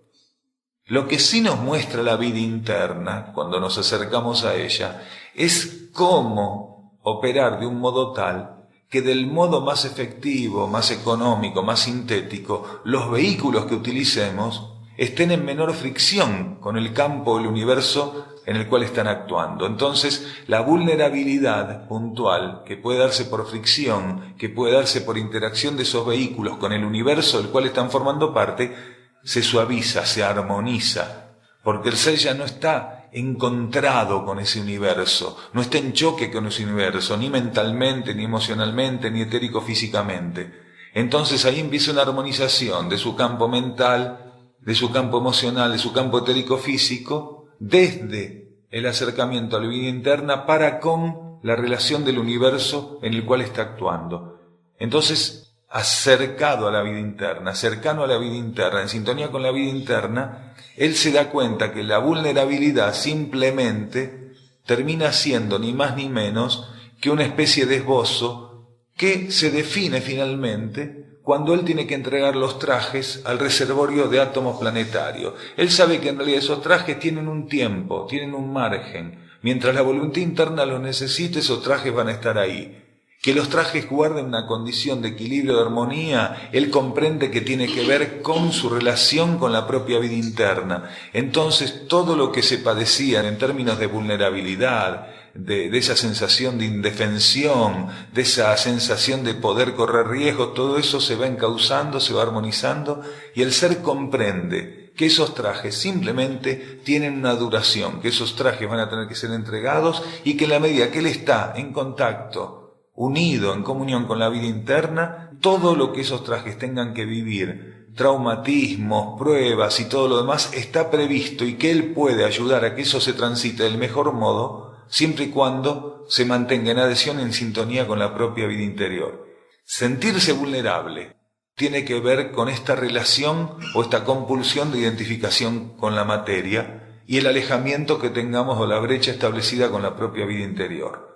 Lo que sí nos muestra la vida interna, cuando nos acercamos a ella, es cómo operar de un modo tal que del modo más efectivo, más económico, más sintético, los vehículos que utilicemos estén en menor fricción con el campo del universo en el cual están actuando. Entonces, la vulnerabilidad puntual, que puede darse por fricción, que puede darse por interacción de esos vehículos con el universo del cual están formando parte, se suaviza, se armoniza, porque el ser ya no está encontrado con ese universo, no está en choque con ese universo, ni mentalmente, ni emocionalmente, ni etérico-físicamente. Entonces ahí empieza una armonización de su campo mental, de su campo emocional, de su campo etérico-físico, desde el acercamiento a la vida interna para con la relación del universo en el cual está actuando. Entonces, acercado a la vida interna, cercano a la vida interna, en sintonía con la vida interna, él se da cuenta que la vulnerabilidad simplemente termina siendo ni más ni menos que una especie de esbozo que se define finalmente cuando él tiene que entregar los trajes al reservorio de átomos planetario. Él sabe que en realidad esos trajes tienen un tiempo, tienen un margen. Mientras la voluntad interna los necesite, esos trajes van a estar ahí. Que los trajes guarden una condición de equilibrio, de armonía, él comprende que tiene que ver con su relación con la propia vida interna. Entonces, todo lo que se padecía en términos de vulnerabilidad, de esa sensación de indefensión, de esa sensación de poder correr riesgos, todo eso se va encauzando, se va armonizando, y el ser comprende que esos trajes simplemente tienen una duración, que esos trajes van a tener que ser entregados, y que en la medida que él está en contacto, unido, en comunión con la vida interna, todo lo que esos trajes tengan que vivir, traumatismos, pruebas y todo lo demás, está previsto, y que él puede ayudar a que eso se transite del mejor modo, siempre y cuando se mantenga en adhesión, en sintonía con la propia vida interior. Sentirse vulnerable tiene que ver con esta relación o esta compulsión de identificación con la materia y el alejamiento que tengamos o la brecha establecida con la propia vida interior.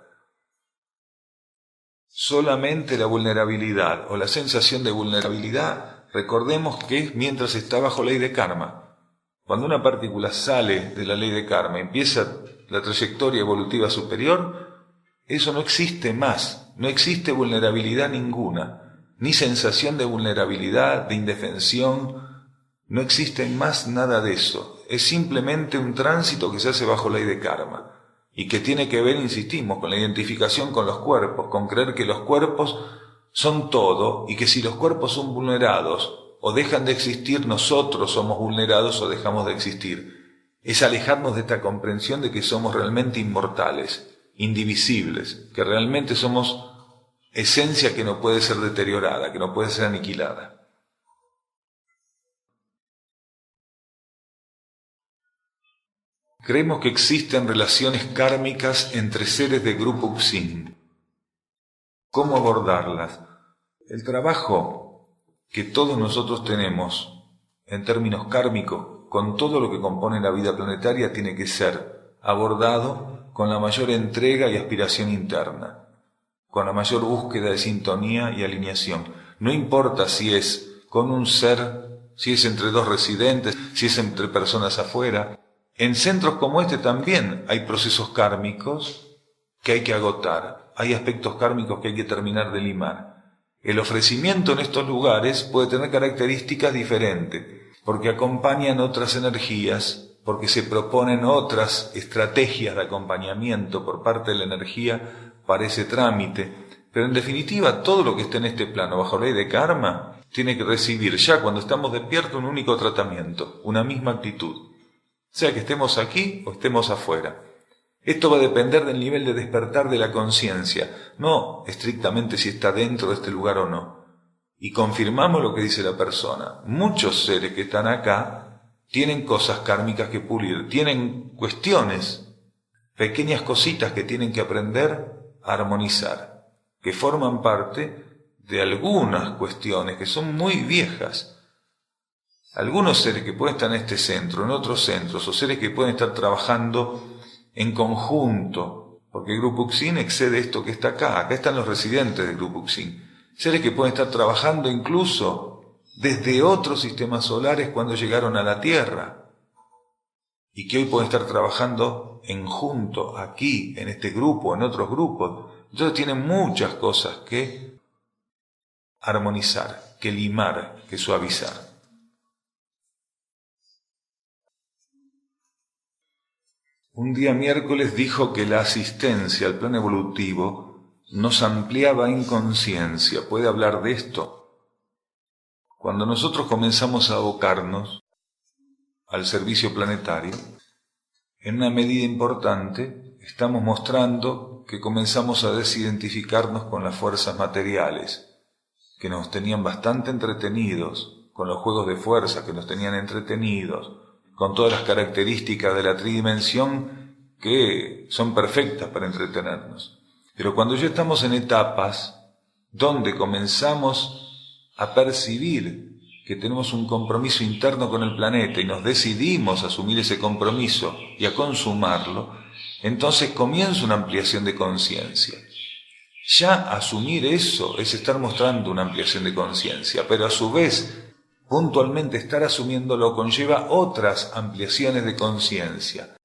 Solamente la vulnerabilidad o la sensación de vulnerabilidad, recordemos que es mientras está bajo ley de karma. Cuando una partícula sale de la ley de karma, empieza la trayectoria evolutiva superior, eso no existe más. no existe vulnerabilidad ninguna, ni sensación de vulnerabilidad, de indefensión, no existe más nada de eso. Es simplemente un tránsito que se hace bajo ley de karma y que tiene que ver, insistimos, con la identificación con los cuerpos, con creer que los cuerpos son todo y que si los cuerpos son vulnerados o dejan de existir, nosotros somos vulnerados o dejamos de existir. Es alejarnos de esta comprensión de que somos realmente inmortales, indivisibles, que realmente somos esencia que no puede ser deteriorada, que no puede ser aniquilada. Creemos que existen relaciones kármicas entre seres de grupo Xing. ¿Cómo abordarlas? El trabajo que todos nosotros tenemos en términos kármicos con todo lo que compone la vida planetaria tiene que ser abordado con la mayor entrega y aspiración interna, con la mayor búsqueda de sintonía y alineación. No importa si es con un ser, si es entre dos residentes, si es entre personas afuera. En centros como este también hay procesos kármicos que hay que agotar, hay aspectos kármicos que hay que terminar de limar. El ofrecimiento en estos lugares puede tener características diferentes, porque acompañan otras energías, porque se proponen otras estrategias de acompañamiento por parte de la energía para ese trámite. Pero en definitiva, todo lo que esté en este plano bajo ley de karma tiene que recibir ya cuando estamos despiertos un único tratamiento, una misma actitud. Sea que estemos aquí o estemos afuera. Esto va a depender del nivel de despertar de la conciencia, no estrictamente si está dentro de este lugar o no. Y confirmamos lo que dice la persona. Muchos seres que están acá tienen cosas kármicas que pulir, tienen cuestiones, pequeñas cositas que tienen que aprender a armonizar, que forman parte de algunas cuestiones que son muy viejas. Algunos seres que pueden estar en este centro, en otros centros, o seres que pueden estar trabajando en conjunto, porque el Grupo Xing excede esto que está acá. Acá están los residentes del Grupo Xing. Seres que pueden estar trabajando incluso desde otros sistemas solares cuando llegaron a la Tierra, y que hoy pueden estar trabajando en junto, aquí, en este grupo, en otros grupos. Entonces tienen muchas cosas que armonizar, que limar, que suavizar. Un día miércoles dijo que la asistencia al plan evolutivo nos ampliaba en conciencia. ¿Puede hablar de esto? Cuando nosotros comenzamos a abocarnos al servicio planetario, en una medida importante estamos mostrando que comenzamos a desidentificarnos con las fuerzas materiales, que nos tenían bastante entretenidos, con los juegos de fuerza que nos tenían entretenidos, con todas las características de la tridimensión que son perfectas para entretenernos. Pero cuando ya estamos en etapas donde comenzamos a percibir que tenemos un compromiso interno con el planeta y nos decidimos a asumir ese compromiso y a consumarlo, entonces comienza una ampliación de conciencia. Ya asumir eso es estar mostrando una ampliación de conciencia, pero a su vez puntualmente estar asumiéndolo conlleva otras ampliaciones de conciencia,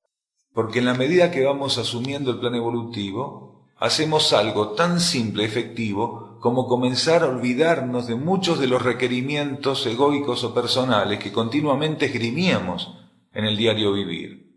porque en la medida que vamos asumiendo el plan evolutivo, hacemos algo tan simple y efectivo como comenzar a olvidarnos de muchos de los requerimientos egoicos o personales que continuamente esgrimíamos en el diario vivir.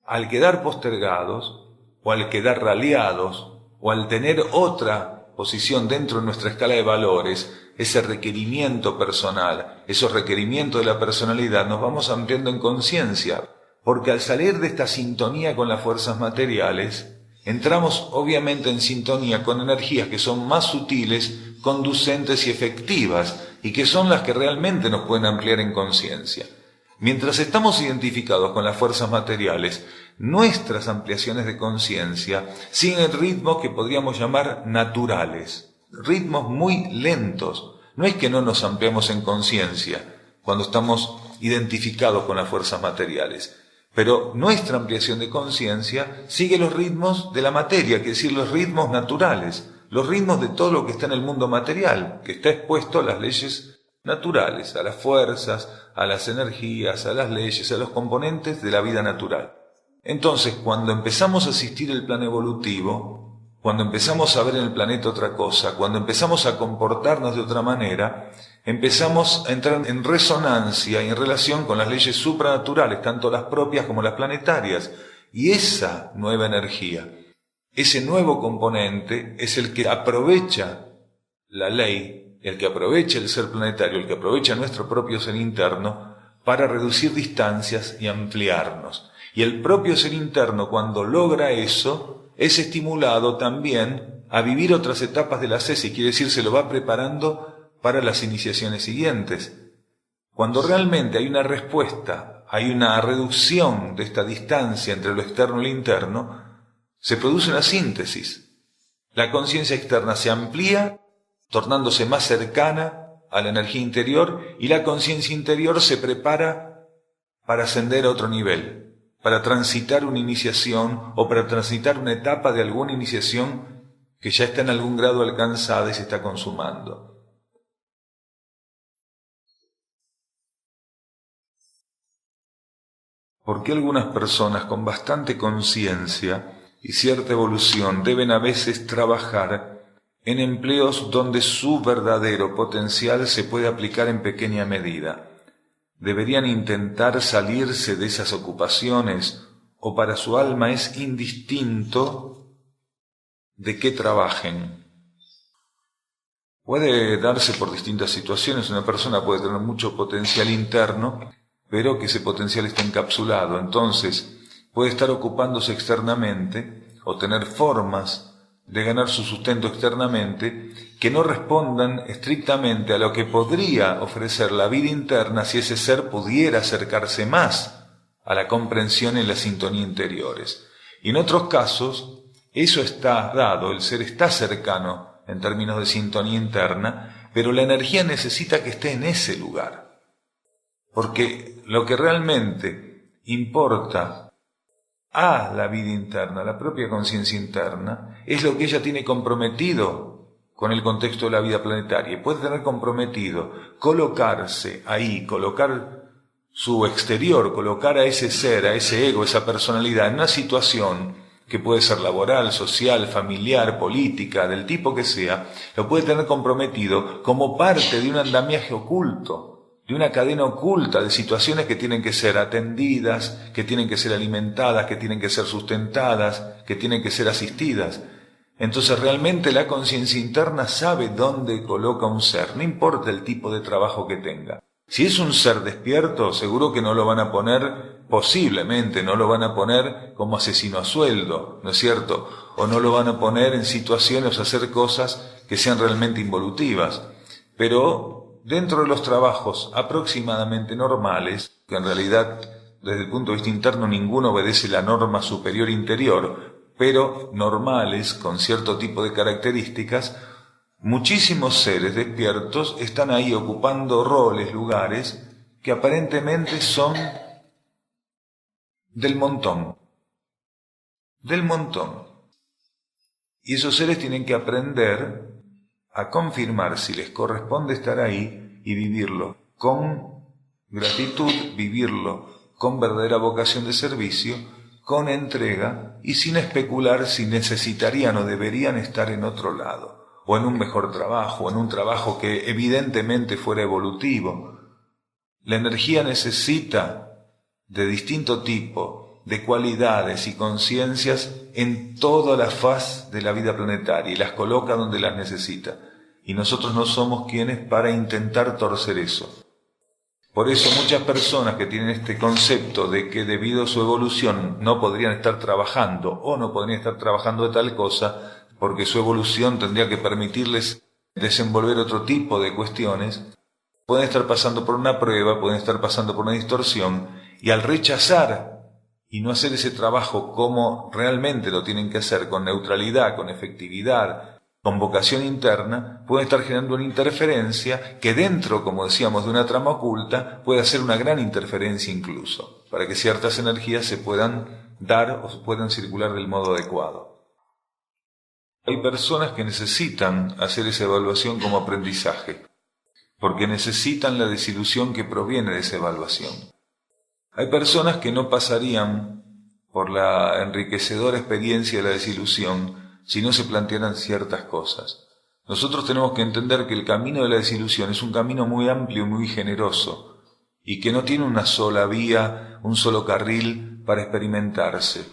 Al quedar postergados, o al quedar raleados, o al tener otra posición dentro de nuestra escala de valores, ese requerimiento personal, esos requerimientos de la personalidad, nos vamos ampliando en conciencia, porque al salir de esta sintonía con las fuerzas materiales, entramos obviamente en sintonía con energías que son más sutiles, conducentes y efectivas, y que son las que realmente nos pueden ampliar en conciencia. Mientras estamos identificados con las fuerzas materiales, nuestras ampliaciones de conciencia siguen ritmos que podríamos llamar naturales, ritmos muy lentos. No es que no nos ampliamos en conciencia cuando estamos identificados con las fuerzas materiales, pero nuestra ampliación de conciencia sigue los ritmos de la materia, que es decir, los ritmos naturales, los ritmos de todo lo que está en el mundo material, que está expuesto a las leyes naturales, a las fuerzas, a las energías, a las leyes, a los componentes de la vida natural. Entonces, cuando empezamos a asistir el plan evolutivo, cuando empezamos a ver en el planeta otra cosa, cuando empezamos a comportarnos de otra manera, empezamos a entrar en resonancia y en relación con las leyes supranaturales, tanto las propias como las planetarias. Y esa nueva energía, ese nuevo componente, es el que aprovecha la ley, el que aprovecha el ser planetario, el que aprovecha nuestro propio ser interno para reducir distancias y ampliarnos. Y el propio ser interno, cuando logra eso, es estimulado también a vivir otras etapas de la CESI, quiere decir, se lo va preparando para las iniciaciones siguientes. Cuando realmente hay una respuesta, hay una reducción de esta distancia entre lo externo y lo interno, se produce una síntesis. La conciencia externa se amplía, tornándose más cercana a la energía interior, y la conciencia interior se prepara para ascender a otro nivel, para transitar una iniciación o para transitar una etapa de alguna iniciación que ya está en algún grado alcanzada y se está consumando. ¿Por qué algunas personas con bastante conciencia y cierta evolución deben a veces trabajar en empleos donde su verdadero potencial se puede aplicar en pequeña medida? ¿Deberían intentar salirse de esas ocupaciones o para su alma es indistinto de qué trabajen? Puede darse por distintas situaciones. Una persona puede tener mucho potencial interno, pero que ese potencial está encapsulado. Entonces, puede estar ocupándose externamente o tener formas de ganar su sustento externamente que no respondan estrictamente a lo que podría ofrecer la vida interna si ese ser pudiera acercarse más a la comprensión y la sintonía interiores. Y en otros casos, eso está dado, el ser está cercano en términos de sintonía interna, pero la energía necesita que esté en ese lugar. Porque lo que realmente importa a la vida interna, la propia conciencia interna, es lo que ella tiene comprometido con el contexto de la vida planetaria. Puede tener comprometido colocarse ahí, colocar su exterior, colocar a ese ser, a ese ego, esa personalidad en una situación que puede ser laboral, social, familiar, política, del tipo que sea, lo puede tener comprometido como parte de un andamiaje oculto, de una cadena oculta de situaciones que tienen que ser atendidas, que tienen que ser alimentadas, que tienen que ser sustentadas, que tienen que ser asistidas. Entonces realmente la conciencia interna sabe dónde coloca un ser, no importa el tipo de trabajo que tenga. Si es un ser despierto, seguro que no lo van a poner, posiblemente no lo van a poner como asesino a sueldo, ¿no es cierto? O no lo van a poner en situaciones o hacer cosas que sean realmente involutivas. Pero dentro de los trabajos aproximadamente normales, que en realidad desde el punto de vista interno ninguno obedece la norma superior interior, pero normales, con cierto tipo de características, muchísimos seres despiertos están ahí ocupando roles, lugares, que aparentemente son del montón. Del montón. Y esos seres tienen que aprender a confirmar si les corresponde estar ahí y vivirlo con gratitud, vivirlo con verdadera vocación de servicio, con entrega y sin especular si necesitarían o deberían estar en otro lado, o en un mejor trabajo, o en un trabajo que evidentemente fuera evolutivo. La energía necesita de distinto tipo, de cualidades y conciencias en toda la faz de la vida planetaria y las coloca donde las necesita. Y nosotros no somos quienes para intentar torcer eso. Por eso muchas personas que tienen este concepto de que debido a su evolución no podrían estar trabajando o no podrían estar trabajando de tal cosa porque su evolución tendría que permitirles desenvolver otro tipo de cuestiones, pueden estar pasando por una prueba, pueden estar pasando por una distorsión, y al rechazar y no hacer ese trabajo como realmente lo tienen que hacer, con neutralidad, con efectividad, con vocación interna, pueden estar generando una interferencia que dentro, como decíamos, de una trama oculta, puede hacer una gran interferencia incluso, para que ciertas energías se puedan dar o puedan circular del modo adecuado. Hay personas que necesitan hacer esa evaluación como aprendizaje, porque necesitan la desilusión que proviene de esa evaluación. Hay personas que no pasarían por la enriquecedora experiencia de la desilusión si no se plantearan ciertas cosas. Nosotros tenemos que entender que el camino de la desilusión es un camino muy amplio y muy generoso, y que no tiene una sola vía, un solo carril para experimentarse.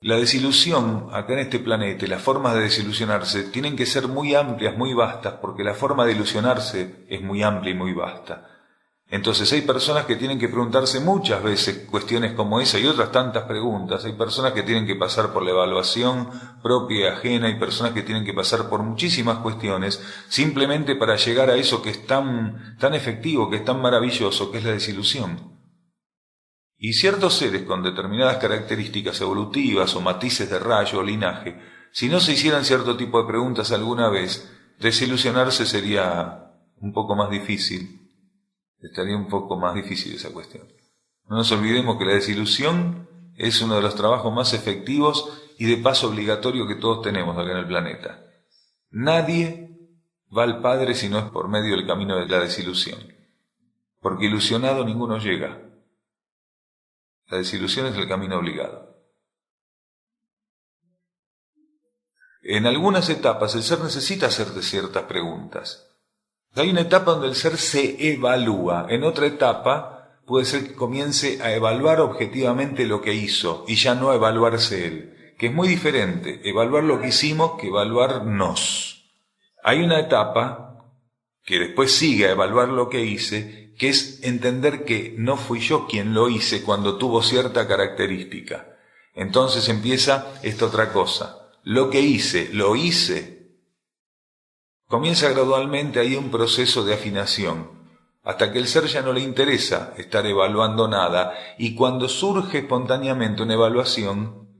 La desilusión acá en este planeta y las formas de desilusionarse tienen que ser muy amplias, muy vastas, porque la forma de ilusionarse es muy amplia y muy vasta. Entonces hay personas que tienen que preguntarse muchas veces cuestiones como esa y otras tantas preguntas. Hay personas que tienen que pasar por la evaluación propia y ajena, hay personas que tienen que pasar por muchísimas cuestiones simplemente para llegar a eso que es tan efectivo, que es tan maravilloso, que es la desilusión. Y ciertos seres con determinadas características evolutivas o matices de rayo o linaje, si no se hicieran cierto tipo de preguntas alguna vez, desilusionarse sería un poco más difícil. Estaría un poco más difícil esa cuestión. No nos olvidemos que la desilusión es uno de los trabajos más efectivos y de paso obligatorio que todos tenemos acá en el planeta. Nadie va al Padre si no es por medio del camino de la desilusión, porque ilusionado ninguno llega. La desilusión es el camino obligado. En algunas etapas el ser necesita hacerte ciertas preguntas. Hay una etapa donde el ser se evalúa, en otra etapa puede ser que comience a evaluar objetivamente lo que hizo y ya no a evaluarse él, que es muy diferente evaluar lo que hicimos que evaluarnos. Hay una etapa que después sigue a evaluar lo que hice, que es entender que no fui yo quien lo hice cuando tuvo cierta característica. Entonces empieza esta otra cosa. Lo que hice, lo hice. Comienza gradualmente ahí un proceso de afinación, hasta que el ser ya no le interesa estar evaluando nada, y cuando surge espontáneamente una evaluación,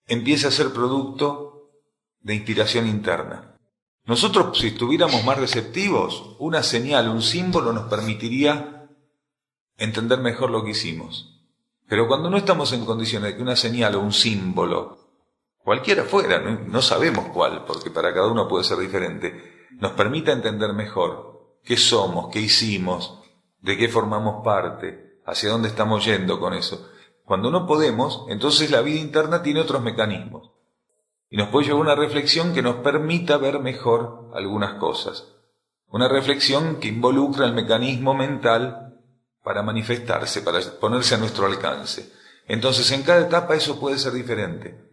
empieza a ser producto de inspiración interna. Nosotros, si estuviéramos más receptivos, una señal, un símbolo nos permitiría entender mejor lo que hicimos. Pero cuando no estamos en condiciones de que una señal o un símbolo, cualquiera fuera, no sabemos cuál, porque para cada uno puede ser diferente, nos permita entender mejor qué somos, qué hicimos, de qué formamos parte, hacia dónde estamos yendo con eso. Cuando no podemos, entonces la vida interna tiene otros mecanismos. Y nos puede llevar a una reflexión que nos permita ver mejor algunas cosas. Una reflexión que involucra el mecanismo mental para manifestarse, para ponerse a nuestro alcance. Entonces en cada etapa eso puede ser diferente.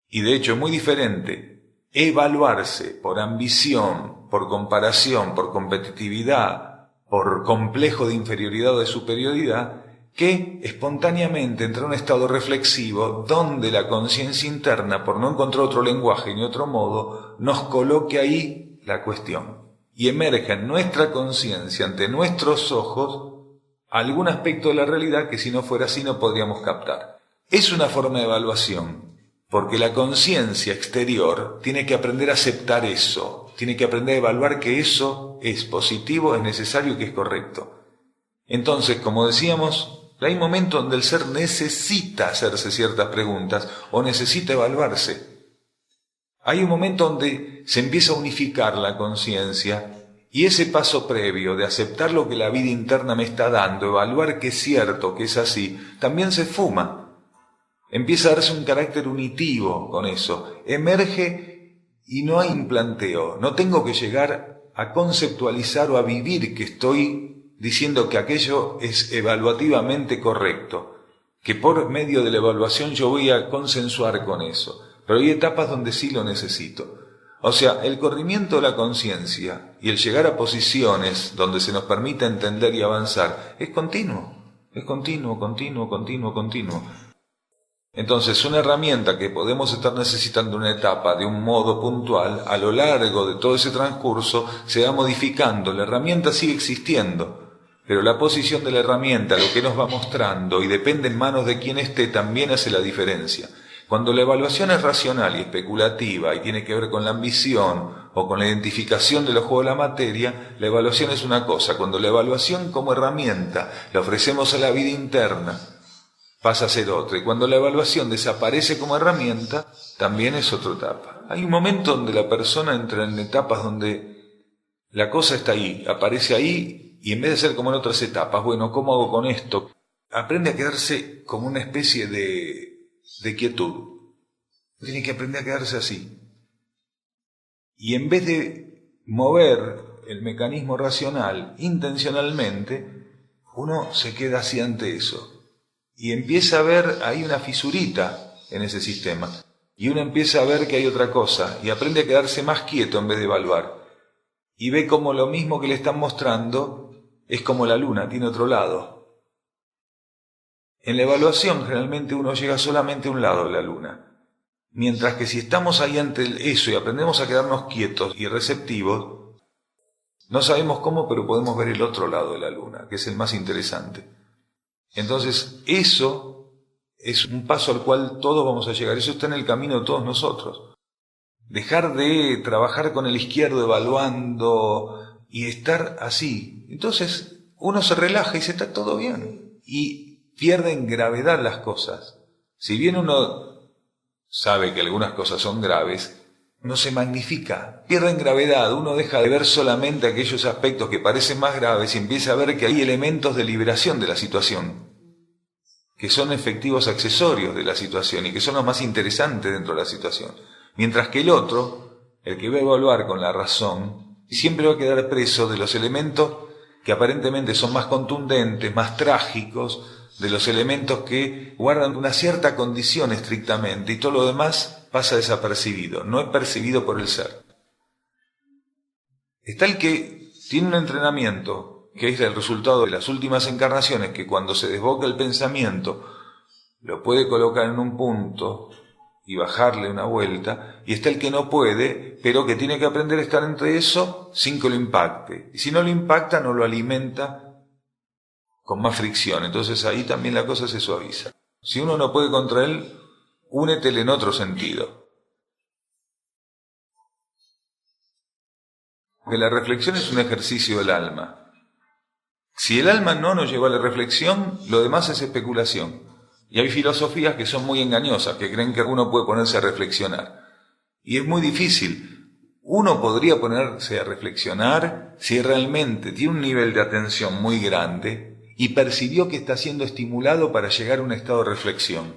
Y de hecho es muy diferente evaluarse por ambición, por comparación, por competitividad, por complejo de inferioridad o de superioridad, que espontáneamente entrar en un estado reflexivo donde la conciencia interna, por no encontrar otro lenguaje ni otro modo, nos coloque ahí la cuestión. Y emerge en nuestra conciencia, ante nuestros ojos, algún aspecto de la realidad que si no fuera así no podríamos captar. Es una forma de evaluación. Porque la conciencia exterior tiene que aprender a aceptar eso, tiene que aprender a evaluar que eso es positivo, es necesario y que es correcto. Entonces, como decíamos, hay momentos donde el ser necesita hacerse ciertas preguntas o necesita evaluarse. Hay un momento donde se empieza a unificar la conciencia y ese paso previo de aceptar lo que la vida interna me está dando, evaluar que es cierto, que es así, también se esfuma. Empieza a darse un carácter unitivo con eso. Emerge y no hay un planteo. No tengo que llegar a conceptualizar o a vivir que estoy diciendo que aquello es evaluativamente correcto. Que por medio de la evaluación yo voy a consensuar con eso. Pero hay etapas donde sí lo necesito. O sea, el corrimiento de la conciencia y el llegar a posiciones donde se nos permita entender y avanzar es continuo. Es continuo. Entonces, una herramienta que podemos estar necesitando en una etapa de un modo puntual, a lo largo de todo ese transcurso, se va modificando. La herramienta sigue existiendo, pero la posición de la herramienta, lo que nos va mostrando, y depende en manos de quien esté, también hace la diferencia. Cuando la evaluación es racional y especulativa y tiene que ver con la ambición o con la identificación de los juegos de la materia, la evaluación es una cosa. Cuando la evaluación como herramienta la ofrecemos a la vida interna, pasa a ser otra. Y cuando la evaluación desaparece como herramienta, también es otra etapa. Hay un momento donde la persona entra en etapas donde la cosa está ahí, aparece ahí, y en vez de ser como en otras etapas, bueno, ¿cómo hago con esto? Aprende a quedarse como una especie de quietud. Tiene que aprender a quedarse así. Y en vez de mover el mecanismo racional intencionalmente, uno se queda así ante eso. Y empieza a ver, hay una fisurita en ese sistema. Y uno empieza a ver que hay otra cosa. Y aprende a quedarse más quieto en vez de evaluar. Y ve como lo mismo que le están mostrando es como la luna, tiene otro lado. En la evaluación generalmente uno llega solamente a un lado de la luna. Mientras que si estamos ahí ante eso y aprendemos a quedarnos quietos y receptivos, no sabemos cómo, pero podemos ver el otro lado de la luna, que es el más interesante. Entonces, eso es un paso al cual todos vamos a llegar. Eso está en el camino de todos nosotros. Dejar de trabajar con el izquierdo evaluando y estar así. Entonces, uno se relaja y se está todo bien. Y pierden gravedad las cosas. Si bien uno sabe que algunas cosas son graves, no se magnifica, pierden gravedad, uno deja de ver solamente aquellos aspectos que parecen más graves y empieza a ver que hay elementos de liberación de la situación, que son efectivos accesorios de la situación y que son los más interesantes dentro de la situación. Mientras que el otro, el que va a evaluar con la razón, siempre va a quedar preso de los elementos que aparentemente son más contundentes, más trágicos, de los elementos que guardan una cierta condición estrictamente y todo lo demás pasa desapercibido, no es percibido por el ser. Está el que tiene un entrenamiento, que es el resultado de las últimas encarnaciones, que cuando se desboca el pensamiento lo puede colocar en un punto y bajarle una vuelta, y está el que no puede, pero que tiene que aprender a estar entre eso sin que lo impacte. Y si no lo impacta, no lo alimenta con más fricción, entonces ahí también la cosa se suaviza. Si uno no puede contra él, únetele en otro sentido. Porque la reflexión es un ejercicio del alma. Si el alma no nos lleva a la reflexión, lo demás es especulación. Y hay filosofías que son muy engañosas, que creen que uno puede ponerse a reflexionar. Y es muy difícil. Uno podría ponerse a reflexionar si realmente tiene un nivel de atención muy grande y percibió que está siendo estimulado para llegar a un estado de reflexión.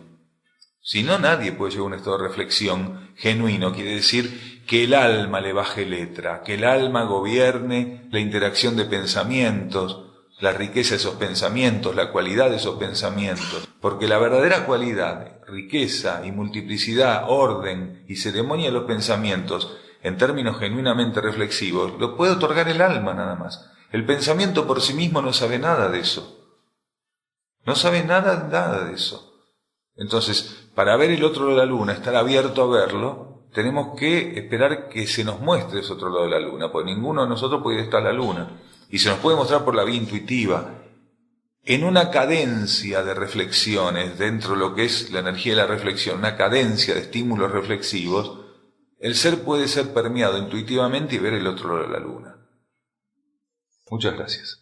Si no, nadie puede llegar a un estado de reflexión genuino. Quiere decir que el alma le baje letra, que el alma gobierne la interacción de pensamientos, la riqueza de esos pensamientos, la cualidad de esos pensamientos. Porque la verdadera cualidad, riqueza y multiplicidad, orden y ceremonia de los pensamientos, en términos genuinamente reflexivos, lo puede otorgar el alma nada más. El pensamiento por sí mismo no sabe nada de eso. No sabe nada de eso. Entonces, para ver el otro lado de la luna, estar abierto a verlo, tenemos que esperar que se nos muestre ese otro lado de la luna, porque ninguno de nosotros puede estar a la luna. Y se nos puede mostrar por la vía intuitiva. En una cadencia de reflexiones, dentro de lo que es la energía de la reflexión, una cadencia de estímulos reflexivos, el ser puede ser permeado intuitivamente y ver el otro lado de la luna. Muchas gracias.